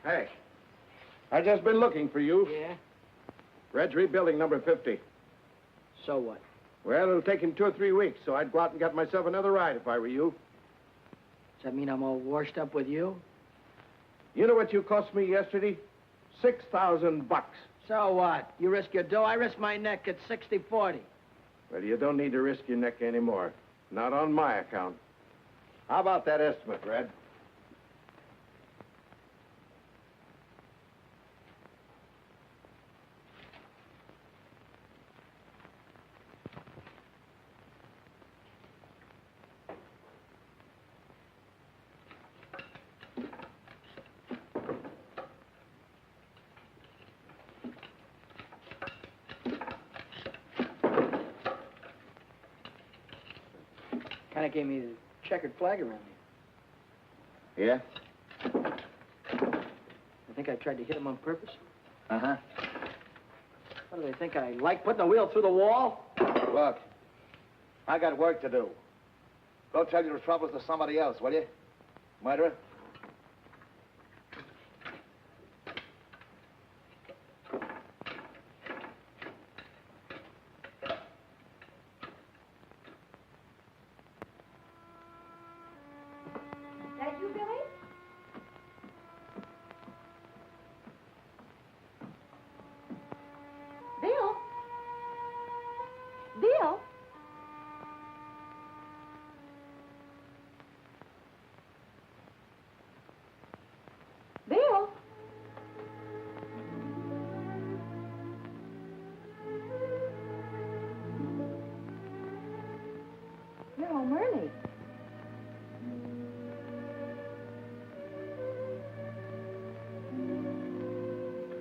Hey, I just been looking for you. Yeah? Red's rebuilding number 50. So what? Well, it'll take him 2 or 3 weeks, so I'd go out and get myself another ride if I were you. Does that mean I'm all washed up with you? You know what you cost me yesterday? $6,000. So what? You risk your dough, I risk my neck at 60-40. Well, you don't need to risk your neck anymore. Not on my account. How about that estimate, Red? Kind of gave me the checkered flag around here. Yeah? I think I tried to hit him on purpose. Uh-huh. What do they think? I like putting a wheel through the wall? Look, I got work to do. Go tell your troubles to somebody else, will you? Murderer? You're home early.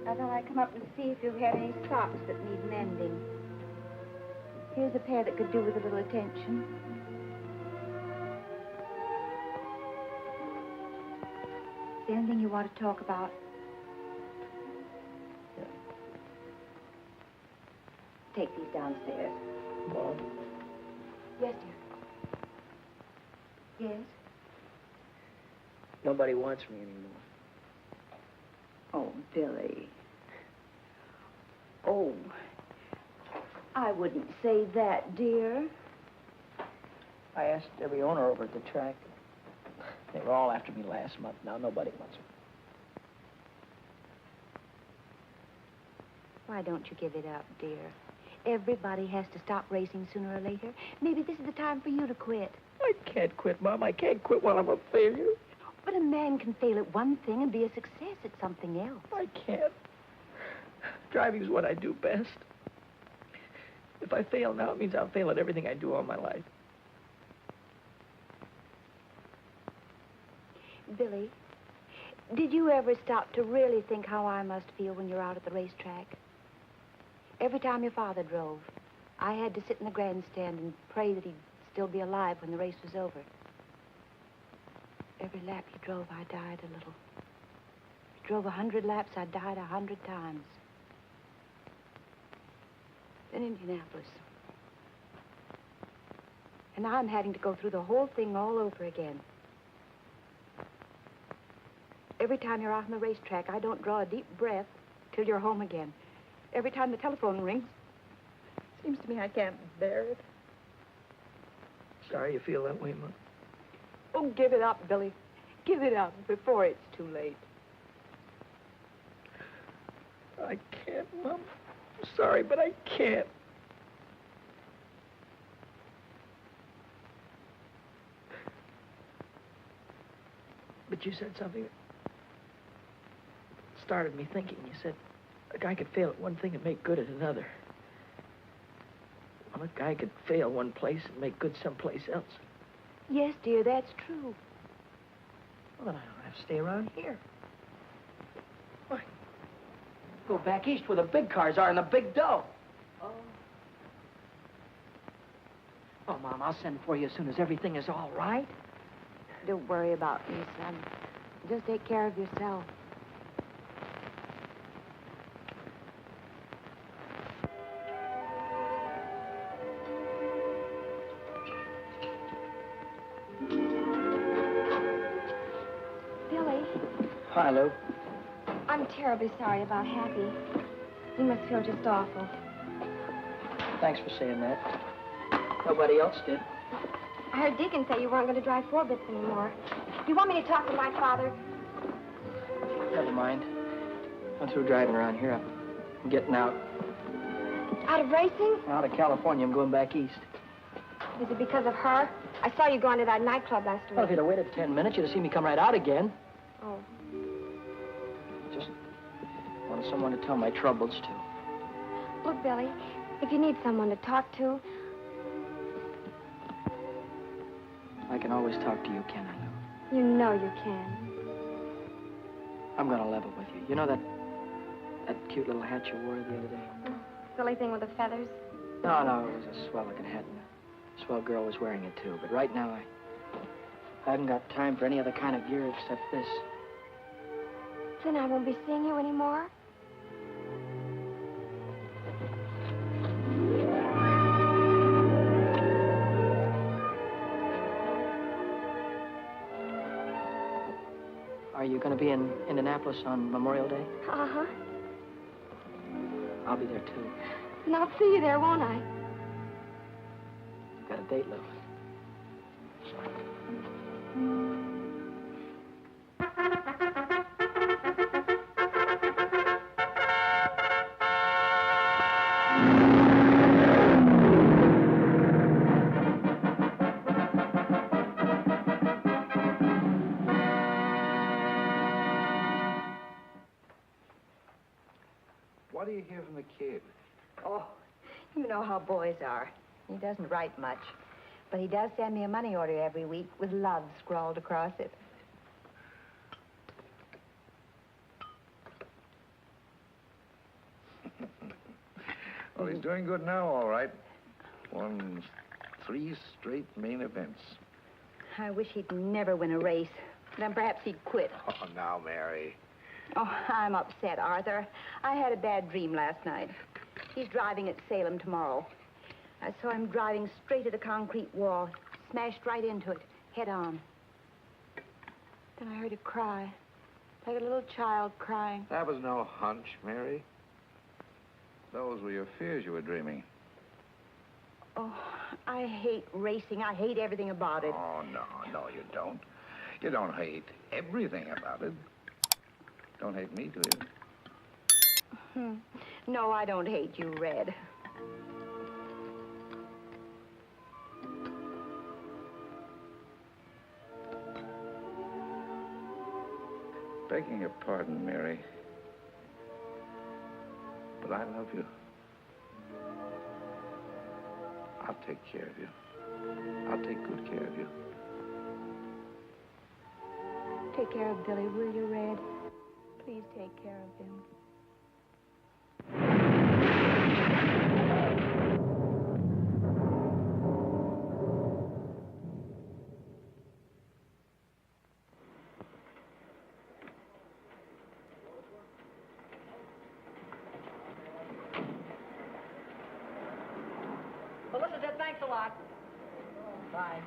I thought I'd come up and see if you had any socks that need mending. Here's a pair that could do with a little attention. Is there anything you want to talk about? Take these downstairs. Mom? Yes, dear. Yes? Nobody wants me anymore. Oh, Billy. Oh, I wouldn't say that, dear. I asked every owner over at the track. They were all after me last month. Now nobody wants me. Why don't you give it up, dear? Everybody has to stop racing sooner or later. Maybe this is the time for you to quit. I can't quit, Mom. I can't quit while I'm a failure. But a man can fail at one thing and be a success at something else. I can't. Driving's what I do best. If I fail now, it means I'll fail at everything I do all my life. Billy, did you ever stop to really think how I must feel when you're out at the racetrack? Every time your father drove, I had to sit in the grandstand and pray that he'd still be alive when the race was over. Every lap he drove, I died a little. If he drove 100 laps, I died 100 times. Then Indianapolis. And now I'm having to go through the whole thing all over again. Every time you're out on the racetrack, I don't draw a deep breath till you're home again. Every time the telephone rings, it seems to me I can't bear it. Sorry you feel that way, Mom. Oh, give it up, Billy. Give it up before it's too late. I can't, Mom. I'm sorry, but I can't. But you said something that started me thinking. You said a guy could fail at one thing and make good at another. Well, a guy could fail one place and make good someplace else. Yes, dear, that's true. Well, then I don't have to stay around here. Why? Go back east where the big cars are and the big dough. Oh, Mom, I'll send for you as soon as everything is all right. Don't worry about me, son. Just take care of yourself. Billy, Hi, Lou. I'm terribly sorry about Happy. You must feel just awful. Thanks for saying that. Nobody else did. I heard Deacon say you weren't going to drive 4-bits anymore. You want me to talk to my father? Never mind. I'm through driving around here. I'm getting out. Out of racing? Out of California. I'm going back east. Is it because of her? I saw you going to that nightclub last week. Well, if you'd have waited 10 minutes, you'd have seen me come right out again. Oh. Just wanted someone to tell my troubles to. Look, Billy, if you need someone to talk to, I can always talk to you, can I, Lou? you know you can. I'm going to level with you. You know that cute little hat you wore the other day? Silly thing with the feathers. No, it was a swell-looking hat, and a swell girl was wearing it, too. But right now, I haven't got time for any other kind of gear except this. Then I won't be seeing you anymore? Are you going to be in Indianapolis on Memorial Day? Uh-huh. I'll be there, too. And I'll see you there, won't I? Got a date, Lou. What do you hear from the kid? Oh, you know how boys are. He doesn't write much. But he does send me a money order every week with love scrawled across it. Well, he's doing good now, all right. Won 3 straight main events. I wish he'd never win a race. Then perhaps he'd quit. Oh, now, Mary. Oh, I'm upset, Arthur. I had a bad dream last night. He's driving at Salem tomorrow. I saw him driving straight at a concrete wall, smashed right into it, head on. Then I heard a cry, like a little child crying. That was no hunch, Mary. Those were your fears you were dreaming. Oh, I hate racing. I hate everything about it. Oh, no, you don't. You don't hate everything about it. Don't hate me, do you? No, I don't hate you, Red. Begging your pardon, Mary, but I love you. I'll take care of you. I'll take good care of you. Take care of Billy, will you, Red? Please take care of him. Well, this is it. Thanks a lot. Bye.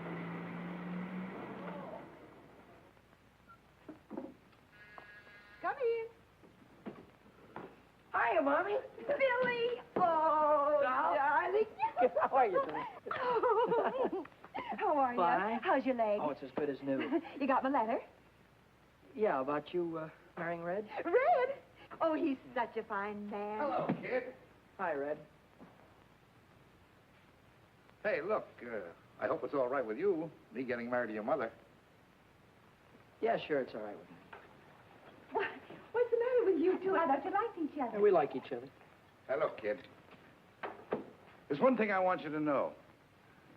Come in. Hiya, Mommy. Billy! Oh, darling. How are you today? How are you? Fine. How's your leg? Oh, it's as good as new. You got my letter? Yeah, about you marrying Red? Red? Oh, he's such a fine man. Hello, kid. Hi, Red. Hey, look, I hope it's all right with you, me getting married to your mother. Yeah, sure, it's all right with me. What's the matter with you two? I thought you liked each other. Yeah, we like each other. Hey, look, kid. There's one thing I want you to know.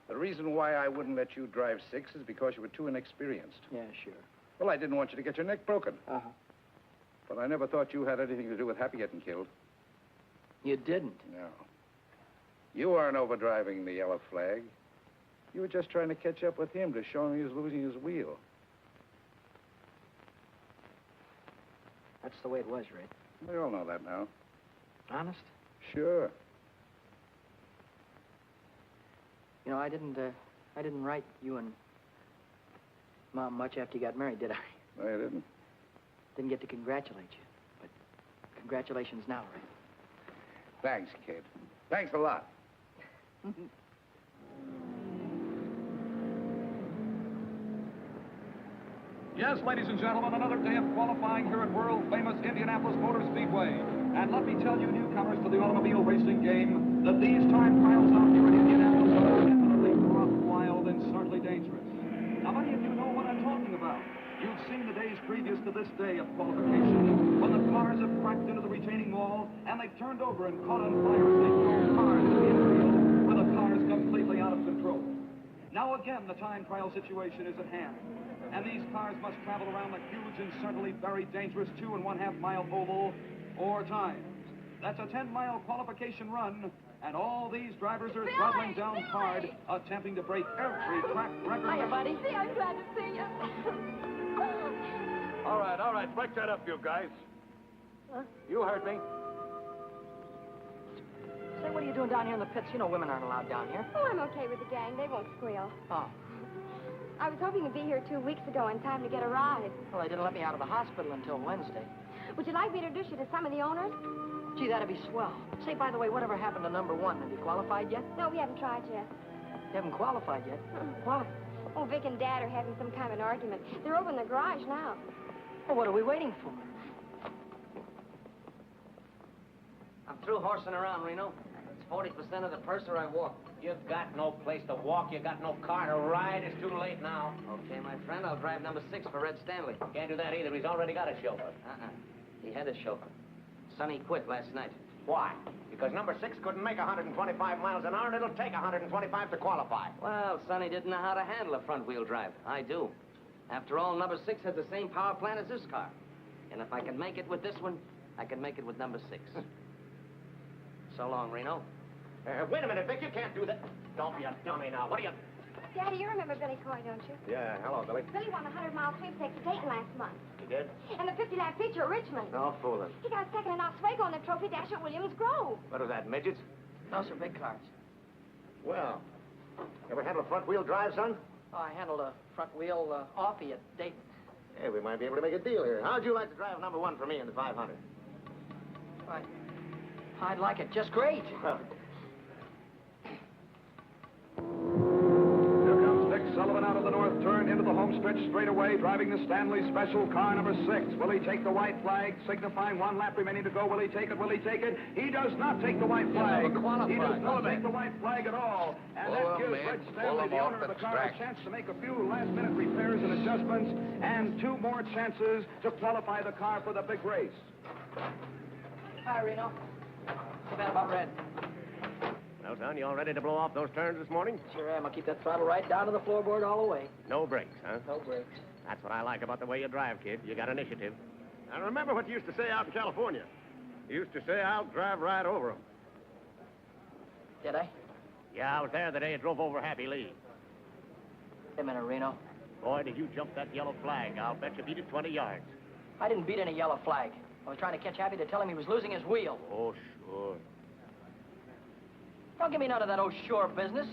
The reason why I wouldn't let you drive 6 is because you were too inexperienced. Yeah, sure. Well, I didn't want you to get your neck broken. Uh-huh. But I never thought you had anything to do with Happy getting killed. You didn't? No. You weren't overdriving the yellow flag. You were just trying to catch up with him to show him he was losing his wheel. That's the way it was, Red. We all know that now. Honest? Sure. You know, I didn't write you and Mom much after you got married, did I? No, you didn't. Didn't get to congratulate you. But congratulations now, Red. Thanks, kid. Thanks a lot. Yes, ladies and gentlemen, another day of qualifying here at world-famous Indianapolis Motor Speedway. And let me tell you, newcomers to the automobile racing game, that these time trials out here in Indianapolis are definitely rough, wild, and certainly dangerous. Now, many of you know what I'm talking about. You've seen the days previous to this day of qualification, when the cars have cracked into the retaining wall, and they've turned over and caught on fire as they throw cars into the infield, where the car is completely out of control. Now again, the time trial situation is at hand. And these cars must travel around the huge and certainly very dangerous 2.5 mile oval 4 times. That's a 10-mile qualification run, and all these drivers are throttling down hard, attempting to break every track record. Hiya, buddy. See, I'm glad to see you. All right, break that up, you guys. Huh? You heard me. Say, what are you doing down here in the pits? You know women aren't allowed down here. Oh, I'm okay with the gang. They won't squeal. Oh. I was hoping to be here 2 weeks ago in time to get a ride. Well, they didn't let me out of the hospital until Wednesday. Would you like me to introduce you to some of the owners? Gee, that'd be swell. Say, by the way, whatever happened to number 1? Have you qualified yet? No, we haven't tried yet. You haven't qualified yet? Why? Oh, Vic and Dad are having some kind of an argument. They're over in the garage now. Well, what are we waiting for? I'm through horsing around, Reno. It's 40% of the purse or I walk. You've got no place to walk. You got no car to ride. It's too late now. Okay, my friend, I'll drive number 6 for Red Stanley. Can't do that either. He's already got a chauffeur. He had a chauffeur. Sonny quit last night. Why? Because number 6 couldn't make 125 miles an hour, and it'll take 125 to qualify. Well, Sonny didn't know how to handle a front-wheel drive. I do. After all, number 6 has the same power plant as this car. And if I can make it with this one, I can make it with number 6. So long, Reno. Wait a minute, Vic. You can't do that. Don't be a dummy now. What are you... Daddy, you remember Billy Coy, don't you? Yeah, hello, Billy. Billy won the 100-mile sweepstakes at Dayton last month. You did? And the 50-lap feature at Richmond. No fooling. He got second in Oswego on the trophy dash at Williams Grove. What was that, midgets? Those are big cars. Well, ever handle a front-wheel drive, son? Oh, I handled a front wheel offie at Dayton. Hey, we might be able to make a deal here. How'd you like to drive number 1 for me in the 500? I'd like it just great. Here comes Vic Sullivan out of the north turn into the home stretch straightaway, driving the Stanley special car number 6. Will he take the white flag, signifying 1 lap remaining to go? Will he take it? Will he take it? He does not take the white flag. He does not take the white flag at all. And that gives Red Stanley, the owner of the car, a chance to make a few last-minute repairs and adjustments, and 2 more chances to qualify the car for the big race. Hi, Reno. Too bad about Red. Well, son, you all ready to blow off those turns this morning? Sure am. I'll keep that throttle right down to the floorboard all the way. No brakes, huh? No brakes. That's what I like about the way you drive, kid. You got initiative. I remember what you used to say out in California. You used to say, I'll drive right over them. Did I? Yeah, I was there the day you drove over Happy Lee. Wait a minute, Reno. Boy, did you jump that yellow flag. I'll bet you beat it 20 yards. I didn't beat any yellow flag. I was trying to catch Happy to tell him he was losing his wheel. Oh, sure. Don't give me none of that oh sure business.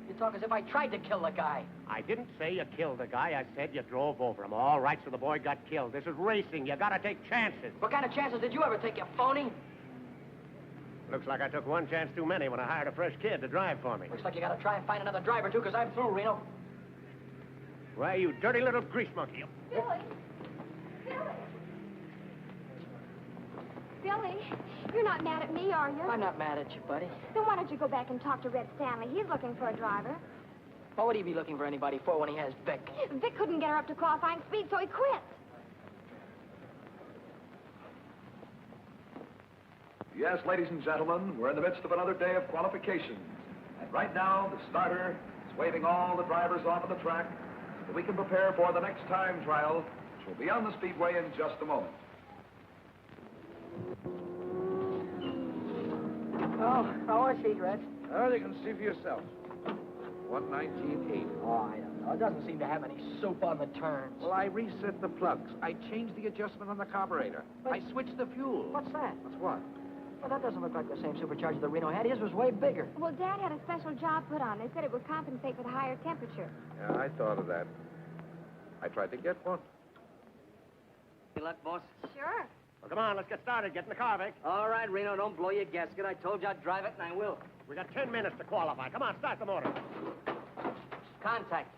You talk as if I tried to kill the guy. I didn't say you killed the guy. I said you drove over him. All right, so the boy got killed. This is racing. You gotta take chances. What kind of chances did you ever take, you phony? Looks like I took 1 chance too many when I hired a fresh kid to drive for me. Looks like you gotta try and find another driver, too, because I'm through, Reno. Why, you dirty little grease monkey. Billy! Billy, you're not mad at me, are you? I'm not mad at you, buddy. Then why don't you go back and talk to Red Stanley? He's looking for a driver. What would he be looking for anybody for when he has Vic? Vic couldn't get her up to qualifying speed, so he quit. Yes, ladies and gentlemen, we're in the midst of another day of qualification. And right now, the starter is waving all the drivers off of the track so that we can prepare for the next time trial, which will be on the speedway in just a moment. Oh, how are she, Red? Oh, you can see for yourself. 119.8. Oh, I don't know. It doesn't seem to have any soup on the turns. Well, I reset the plugs. I changed the adjustment on the carburetor. But- I switched the fuel. What's that? What's what? Well, that doesn't look like the same supercharger that Reno had. His was way bigger. Well, Dad had a special job put on. They said it would compensate for the higher temperature. Yeah, I thought of that. I tried to get one. Good luck, boss. Sure. Well, come on, let's get started. Get in the car, Vic. All right, Reno, don't blow your gasket. I told you I'd drive it, and I will. We got 10 minutes to qualify. Come on, start the motor. Contact.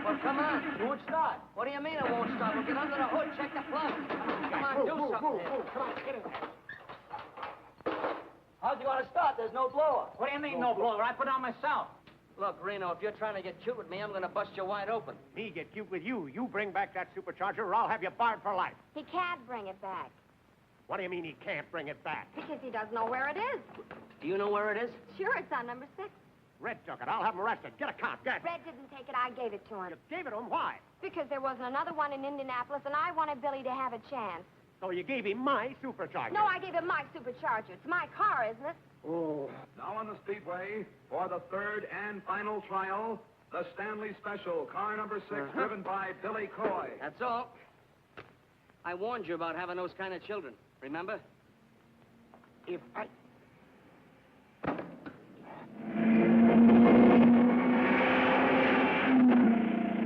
Well, come on. It won't start. What do you mean it won't start? We'll get under the hood, check the plug. Come on, do something. Come on, get in there. How's you want to start? There's no blower. What do you mean, no blower? I put on myself. Look, Reno, if you're trying to get cute with me, I'm going to bust you wide open. Me get cute with you. You bring back that supercharger or I'll have you barred for life. He can't bring it back What do you mean he can't bring it back? because he doesn't know where it is. Do you know where it is? Sure, it's on number 6. Red took it. I'll have him arrested. Get a cop. Get. Red didn't take it. I gave it to him. You gave it to him. Why? Because there wasn't another one in Indianapolis, and I wanted Billy to have a chance. So you gave him my supercharger. No, I gave him my supercharger. It's my car, isn't it? Oh. Now on the speedway, for the third and final trial, the Stanley Special, car number 6, driven by Billy Coy. That's all. I warned you about having those kind of children. Remember? If I...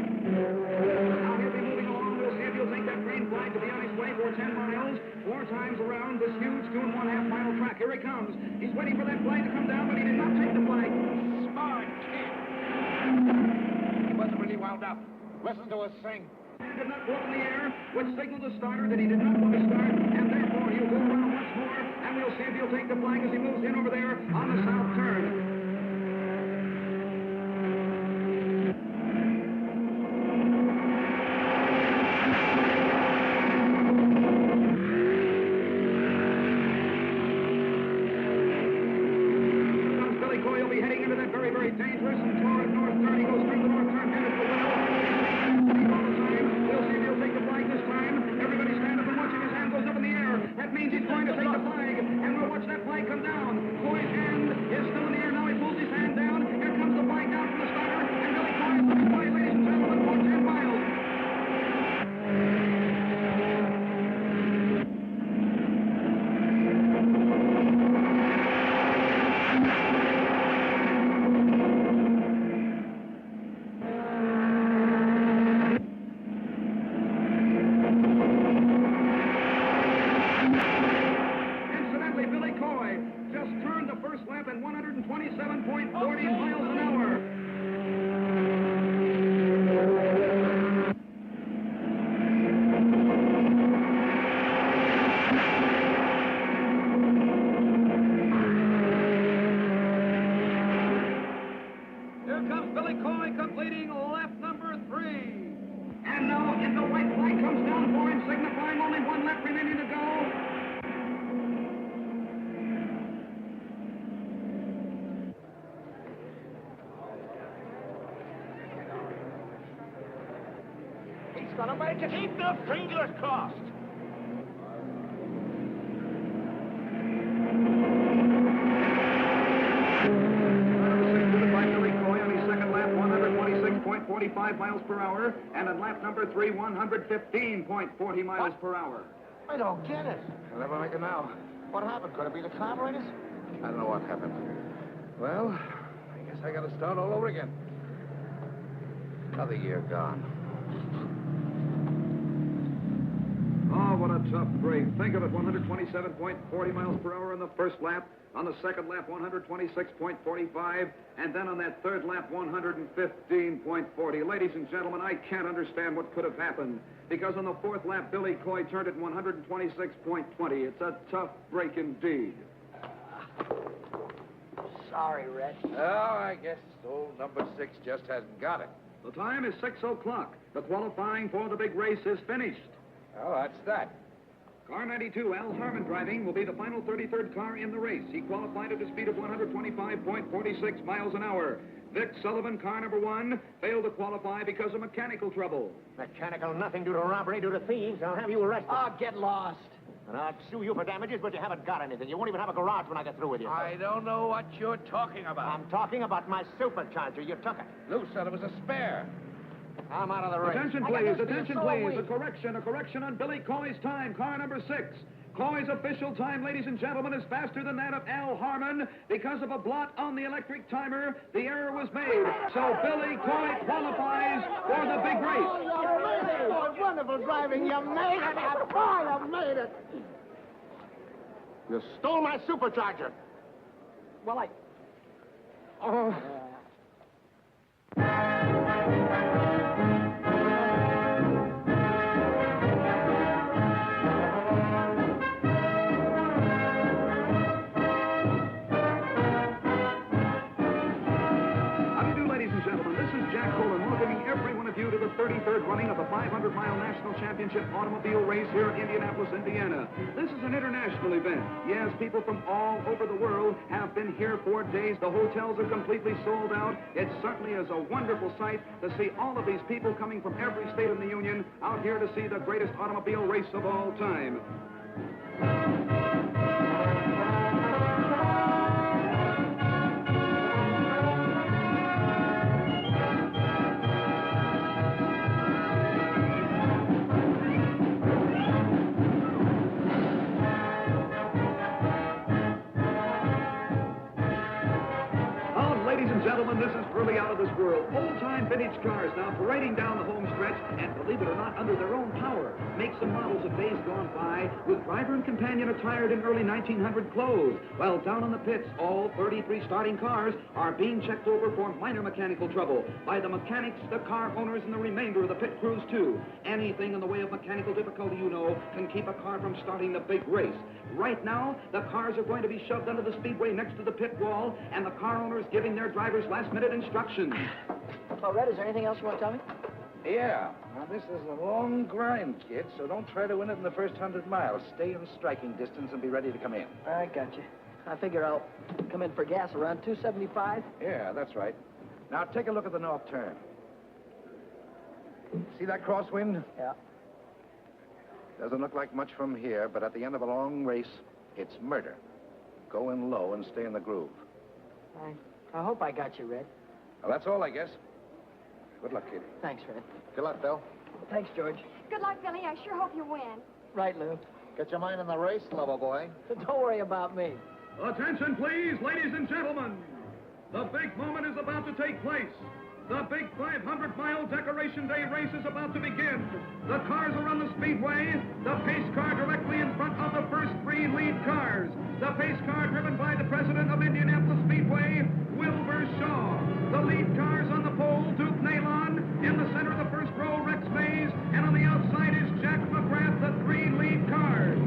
Now he'll be moving along. We'll see if he'll take that green flag to be on his way for 10 miles. 4 times around this huge 2.5-mile track. Here he comes. He's waiting for that flag to come down, but he did not take the flag. Smart kid. He wasn't really wound up. Listen to us sing. He did not blow in the air, which signaled the starter that he did not want to start, and therefore he'll go around once more, and we'll see if he'll take the flag as he moves in over there on the south turn. Gonna make it. Keep the fingers crossed. By Billy Coy on his second lap, 126.45 miles per hour, and on lap number 3, 115.40 miles per hour. I don't get it. I'll never make it now. What happened? Could it be the carburetors? I don't know what happened. Well, I guess I gotta start all over again. Another year gone. Oh, what a tough break. Think of it, 127.40 miles per hour on the first lap. On the second lap, 126.45. And then on that third lap, 115.40. Ladies and gentlemen, I can't understand what could have happened. Because on the fourth lap, Billy Coy turned it 126.20. It's a tough break indeed. Sorry, Red. Oh, I guess old number 6 just hasn't got it. The time is 6 o'clock. The qualifying for the big race is finished. Oh, that's that. Car 92, Al Harmon driving, will be the final 33rd car in the race. He qualified at a speed of 125.46 miles an hour. Vic Sullivan, car number 1, failed to qualify because of mechanical trouble. Mechanical nothing due to robbery, due to thieves. I'll have you arrested. Oh, get lost. And I'll sue you for damages, but you haven't got anything. You won't even have a garage when I get through with you. I don't know what you're talking about. I'm talking about my supercharger. You took it. Lou said it was a spare. I'm out of the race. Attention, please, attention, please. A correction on Billy Coy's time, car number 6. Coy's official time, ladies and gentlemen, is faster than that of Al Harmon. Because of a blot on the electric timer, the error was made. So Billy Coy qualifies for the big race. Oh, you made it. Oh, wonderful driving. You made it. Boy, you made it. You stole my supercharger. Well, Oh. National Championship automobile race here in Indianapolis, Indiana. This is an international event. Yes, people from all over the world have been here for days. The hotels are completely sold out. It certainly is a wonderful sight to see all of these people coming from every state in the Union out here to see the greatest automobile race of all time. Gentlemen, this is really out of this world. Old-time vintage cars now parading down the home stretch, and believe it or not, under their own power. Makes and models of days gone by, with driver and companion attired in early 1900 clothes. While down in the pits, all 33 starting cars are being checked over for minor mechanical trouble by the mechanics, the car owners, and the remainder of the pit crews, too. Anything in the way of mechanical difficulty, you know, can keep a car from starting the big race. Right now, the cars are going to be shoved under the speedway next to the pit wall, and the car owners giving their drivers last-minute instructions. Oh, Red, is there anything else you want to tell me? Yeah. Now, this is a long grind, kid, so don't try to win it in the first 100 miles. Stay in striking distance and be ready to come in. I got you. I figure I'll come in for gas around 275. Yeah, that's right. Now, take a look at the north turn. See that crosswind? Yeah. Doesn't look like much from here, but at the end of a long race, it's murder. Go in low and stay in the groove. I hope I got you, Red. Well, that's all, I guess. Good luck, kid. Thanks, Red. Good luck, Bill. Thanks, George. Good luck, Billy. I sure hope you win. Right, Lou. Get your mind in the race, lover boy. Don't worry about me. Attention, please, ladies and gentlemen. The big moment is about to take place. The big 500-mile Decoration Day race is about to begin. The cars are on the speedway. The pace car directly in front of the first three lead cars. The pace car driven by the president of Indianapolis Speedway, Wilbur Shaw. The lead cars on the pole, Duke Nalon. In the center of the first row, Rex Mays. And on the outside is Jack McGrath, the three lead cars.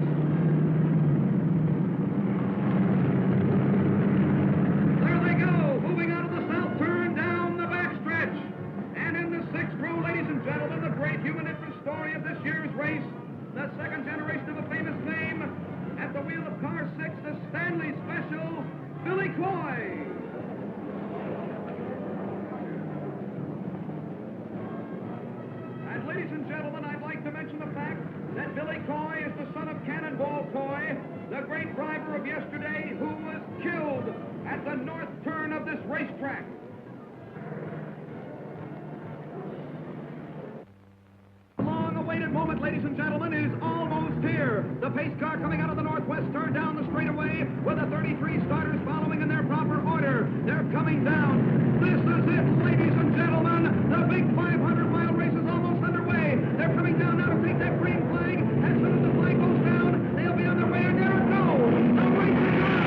There they go, moving out of the south turn down the backstretch. And in the sixth row, ladies and gentlemen, the great human interest story of this year's race, the second generation of a famous name, at the wheel of car 6, the Stanley Special, Billy Coy. And ladies and gentlemen, I'd like to mention the fact that Billy Coy is the son of Cannonball Coy, the great driver of yesterday who was killed at the north turn of this racetrack. Long-awaited moment, ladies and gentlemen, is almost here. The pace car coming out of the northwest turn down the straightaway with the 33 starters following in their proper order. They're coming down. This is it, ladies and gentlemen. The big 500-mile race is almost underway. They're coming down now to take that green flag. As soon as the flag goes down, they'll be on their way, and there it goes. The race is on.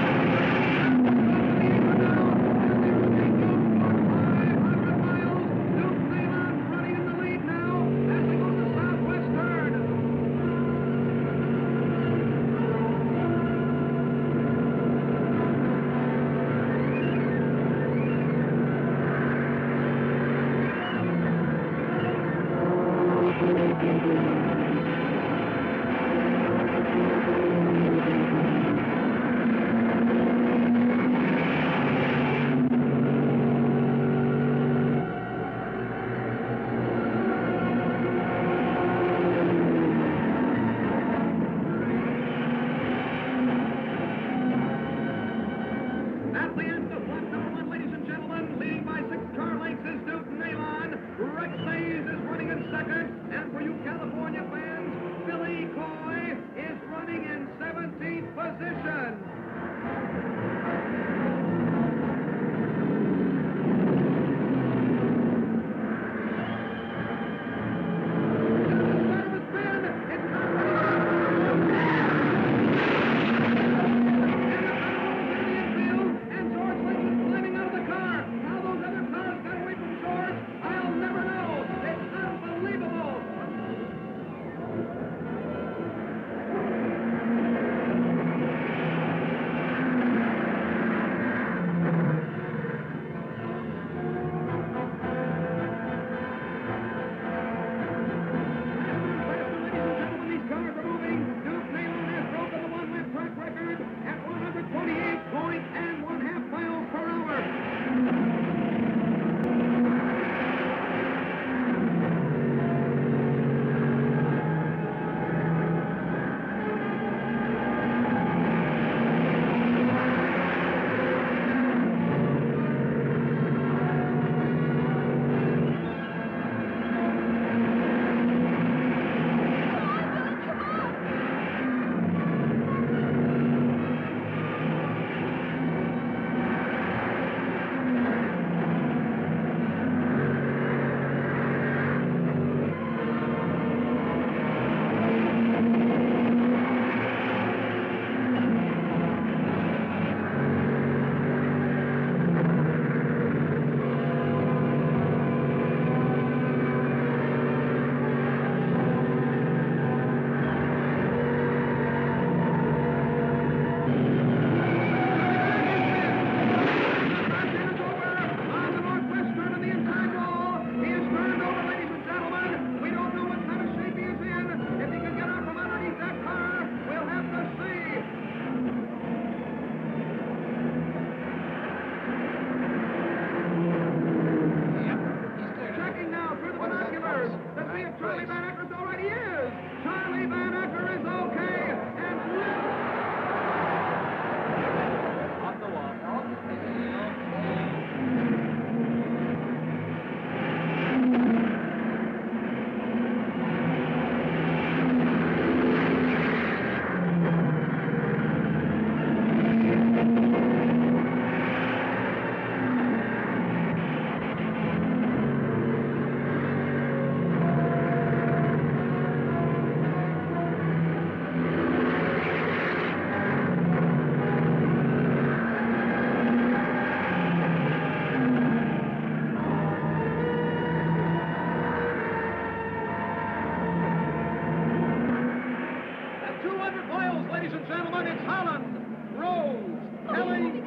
Kelly,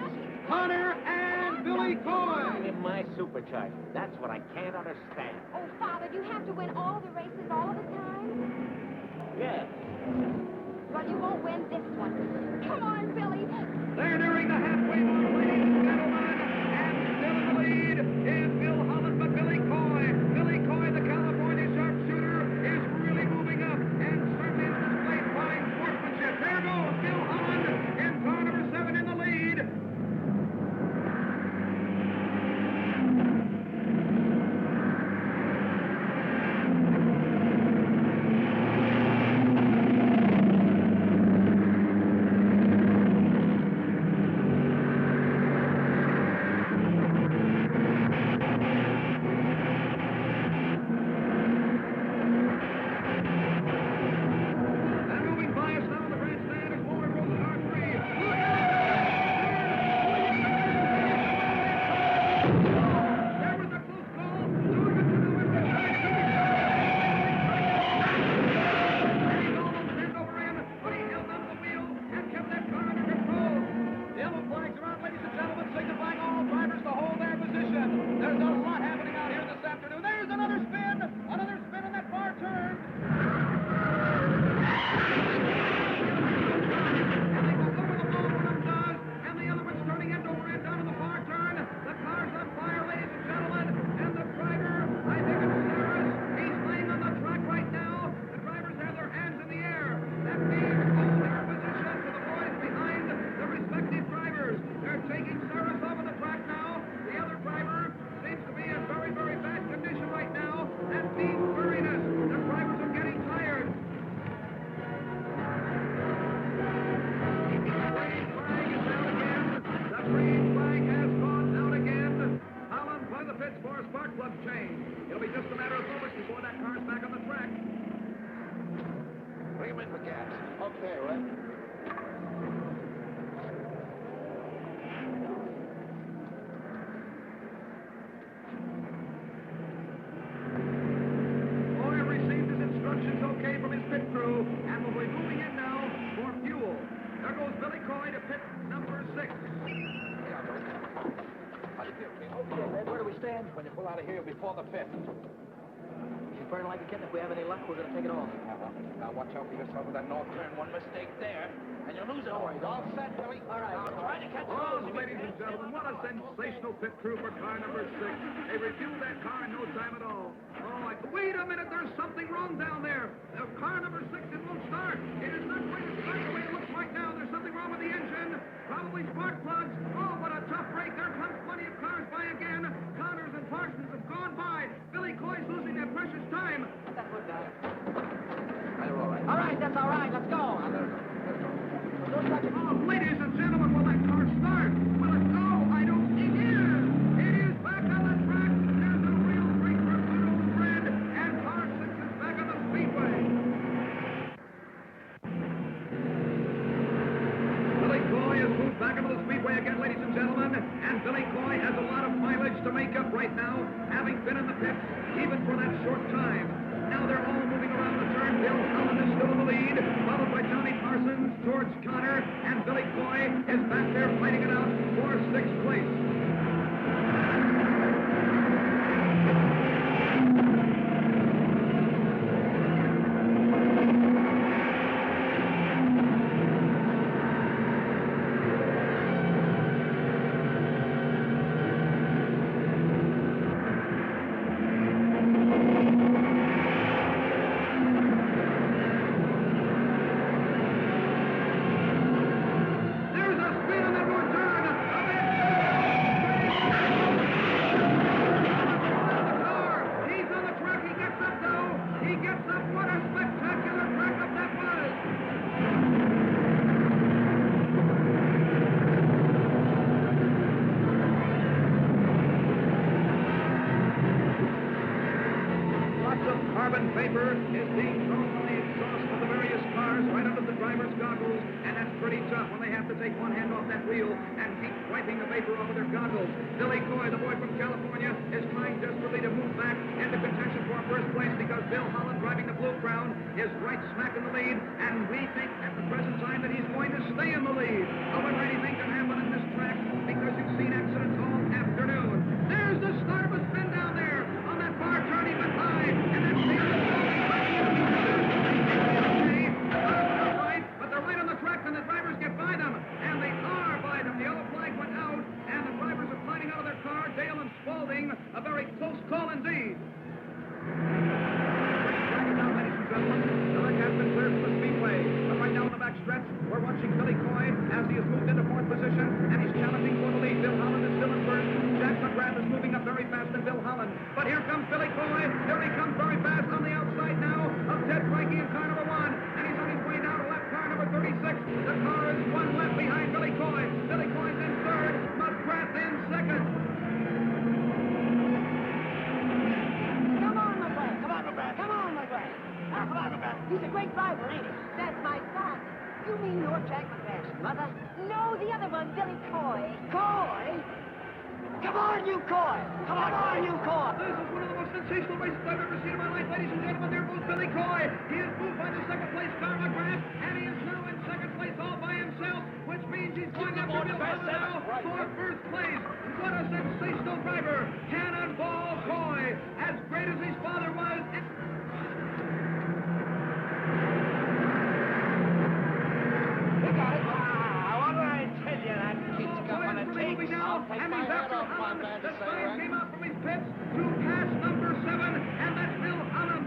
Connor, and Billy Coy. In my supercharger. That's what I can't understand. Oh, Father, do you have to win all the races all the time? Yes. Well, you won't win this one. Come on, Billy. They're nearing the halfway mark, ladies and gentlemen. And still in the lead is Bill Holland, but Billy Coy. Billy Coy, the California sharpshooter, is really moving up and certainly has displayed fine sportsmanship. There goes Bill Holland in car number 7 in the lead. When you pull out of here before the pit. She's burning like a kitten. If we have any luck, we're going to take it off. Now watch out for yourself with that north turn. One mistake there, and you'll lose it. All right, all set, Billy. All right. Now try to catch Oh, ladies and gentlemen, what a sensational pit crew for car number 6. They refueled that car in no time at all. Wait a minute, there's something wrong down there. Car number 6, it won't start. It is not going to start the way it looks right now. There's something wrong with the engine. Probably spark plugs. Oh, what a tough break. There comes plenty of cars by again. Connors and Parsons have gone by. Billy Coy's losing that precious time. That would die. You're all right. All right, that's all right. Let's go. Oh, ladies and gentlemen, will that car start? Will it go? I don't think it is. It is back on the track. There's a real break for good old friend. And car 6 is back on the speedway. Billy Coy has moved back into the speedway again, ladies and gentlemen. And Billy Coy has a lot of mileage to make up right now, having been in the pits even for that short time. Now they're all moving around the turn. Bill Holland is still in the lead, followed by Johnny Parsons, George Connor, and Billy Coy is back there fighting it out for 6th place. Carbon vapor is being thrown from the exhaust of the various cars right under the driver's goggles, and that's pretty tough when they have to take one hand off that wheel and keep wiping the vapor off of their goggles. Billy Coy, the boy from California, is trying desperately to move back into contention for first place because Bill Holland, driving the Blue Crown, is right smack in the lead, and we think at the present time that he's going to stay in the lead. However, anything can happen in this track because you've seen accidents all afternoon. There's the start of a spin down there. On that far turn, he went high, and then seems to go. But they're right on the track, and the drivers get by them, and they are by them. The yellow flag went out, and the drivers are climbing out of their car. Dale and Spaulding, a very close call indeed. Now, ladies and gentlemen, the leg has been cleared from the speedway. But right now in the back stretch, we're watching Billy Coy as he has moved into fourth position, and he's challenging for the lead. Bill Holland is still in first. Jack McGrath is moving up very fast than Bill Holland. But here comes Billy Coy. Here he comes very fast on the outside now of Ted Frankie in car number 1. And he's on his way now to lap car number 36. The car is one left behind Billy Coy. Billy Coy's in third. McGrath in second. Come on, McGrath. Come on, McGrath. Come on, McGrath. Now, come on, McGrath. He's a great driver, ain't he? That's my son. You mean you're Jack McGrath's mother? No, the other one, Billy Coy. Coy? Come on, you Coy! Come on, you Coy! This is one of the most sensational races I've ever seen in my life, ladies and gentlemen. There goes Billy Coy. He is moved by the second place car McGrath, and he is now in second place all by himself, which means he's going after Bill Holland now for first place. What a sensational driver! Cannonball Coy, as great as his father was. He got it. What did I tell you? That kid's got one of takes. Now, and he's after Holland. The sign came out from his pits to pass number 7, and that's Bill Holland.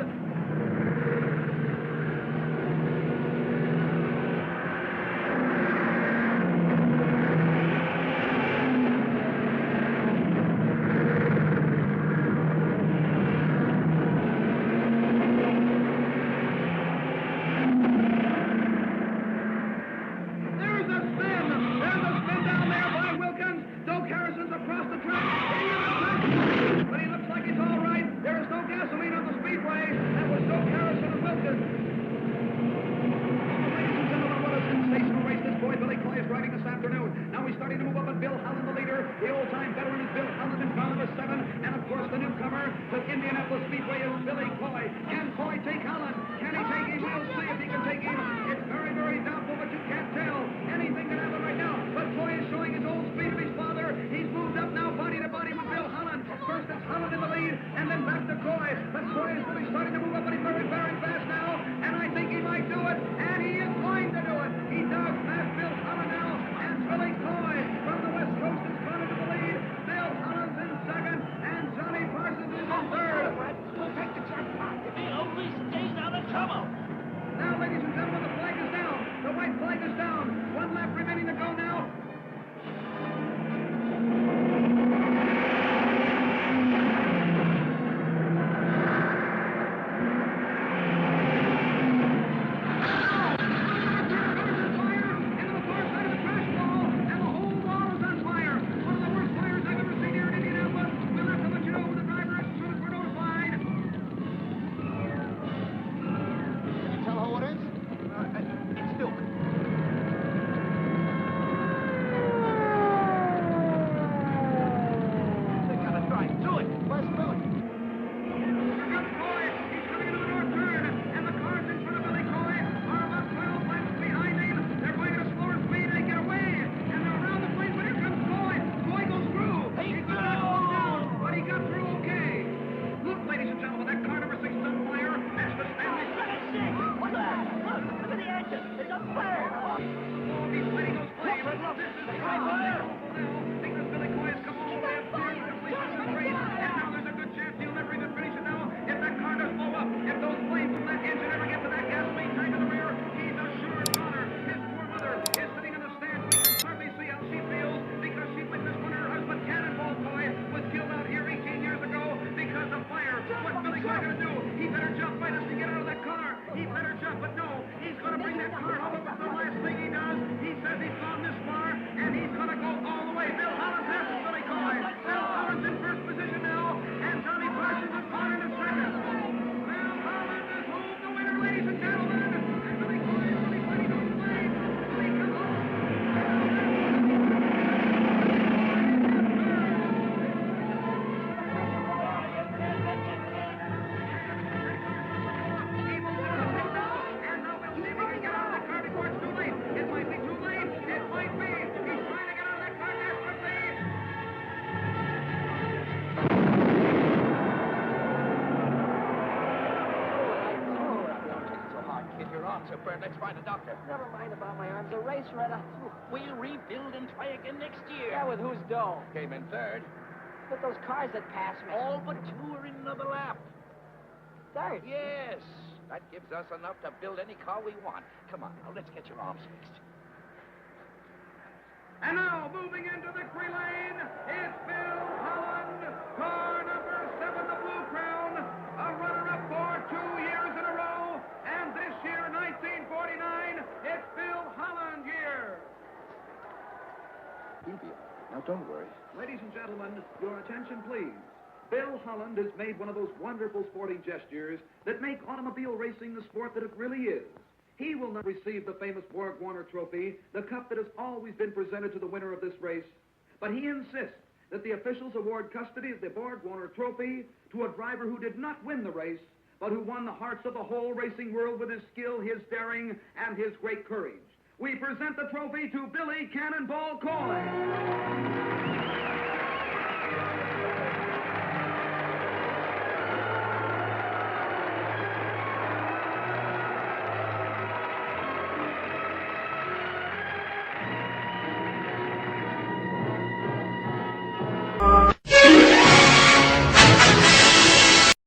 Indianapolis speedway is Billy Coy. Can Coy take Holland? Can he take him? We'll see if he can take him. It's very, very doubtful, but you can't tell. Anything can happen right now. But Coy is showing his old speed of his father. He's moved up now body to body with Bill Holland. First it's Holland in the lead, and then back to Coy. But Coy is really starting to move up, but he's very, very fast now. And I think he might do it. And he is going to do it. He does pass Bill Holland now. And Billy Coy from the West Coast is going into the lead. Bill Holland's in second, and Johnny Parsons is in third. We'll take the jackpot if he only stays out of trouble. Now, ladies and gentlemen, the Let's find a doctor. Never mind about my arms. A race right on through. We'll rebuild and try again next year. Yeah, with whose dough? Came in third. With those cars that pass me. All but 2 are in another lap. Third? Yes. That gives us enough to build any car we want. Come on, now, let's get your arms fixed. And now, moving into victory lane, it's Bill Holland, car number 7, the Blue Crown, a runner-up for 2 years in a row, and this year, 1949, it's Bill Holland year. He'll be all right. Now, don't worry. Ladies and gentlemen, your attention, please. Bill Holland has made one of those wonderful sporting gestures that make automobile racing the sport that it really is. He will not receive the famous Borg-Warner Trophy, the cup that has always been presented to the winner of this race, but he insists that the officials award custody of the Borg-Warner Trophy to a driver who did not win the race, but who won the hearts of the whole racing world with his skill, his daring, and his great courage. We present the trophy to Billy Cannonball Coy.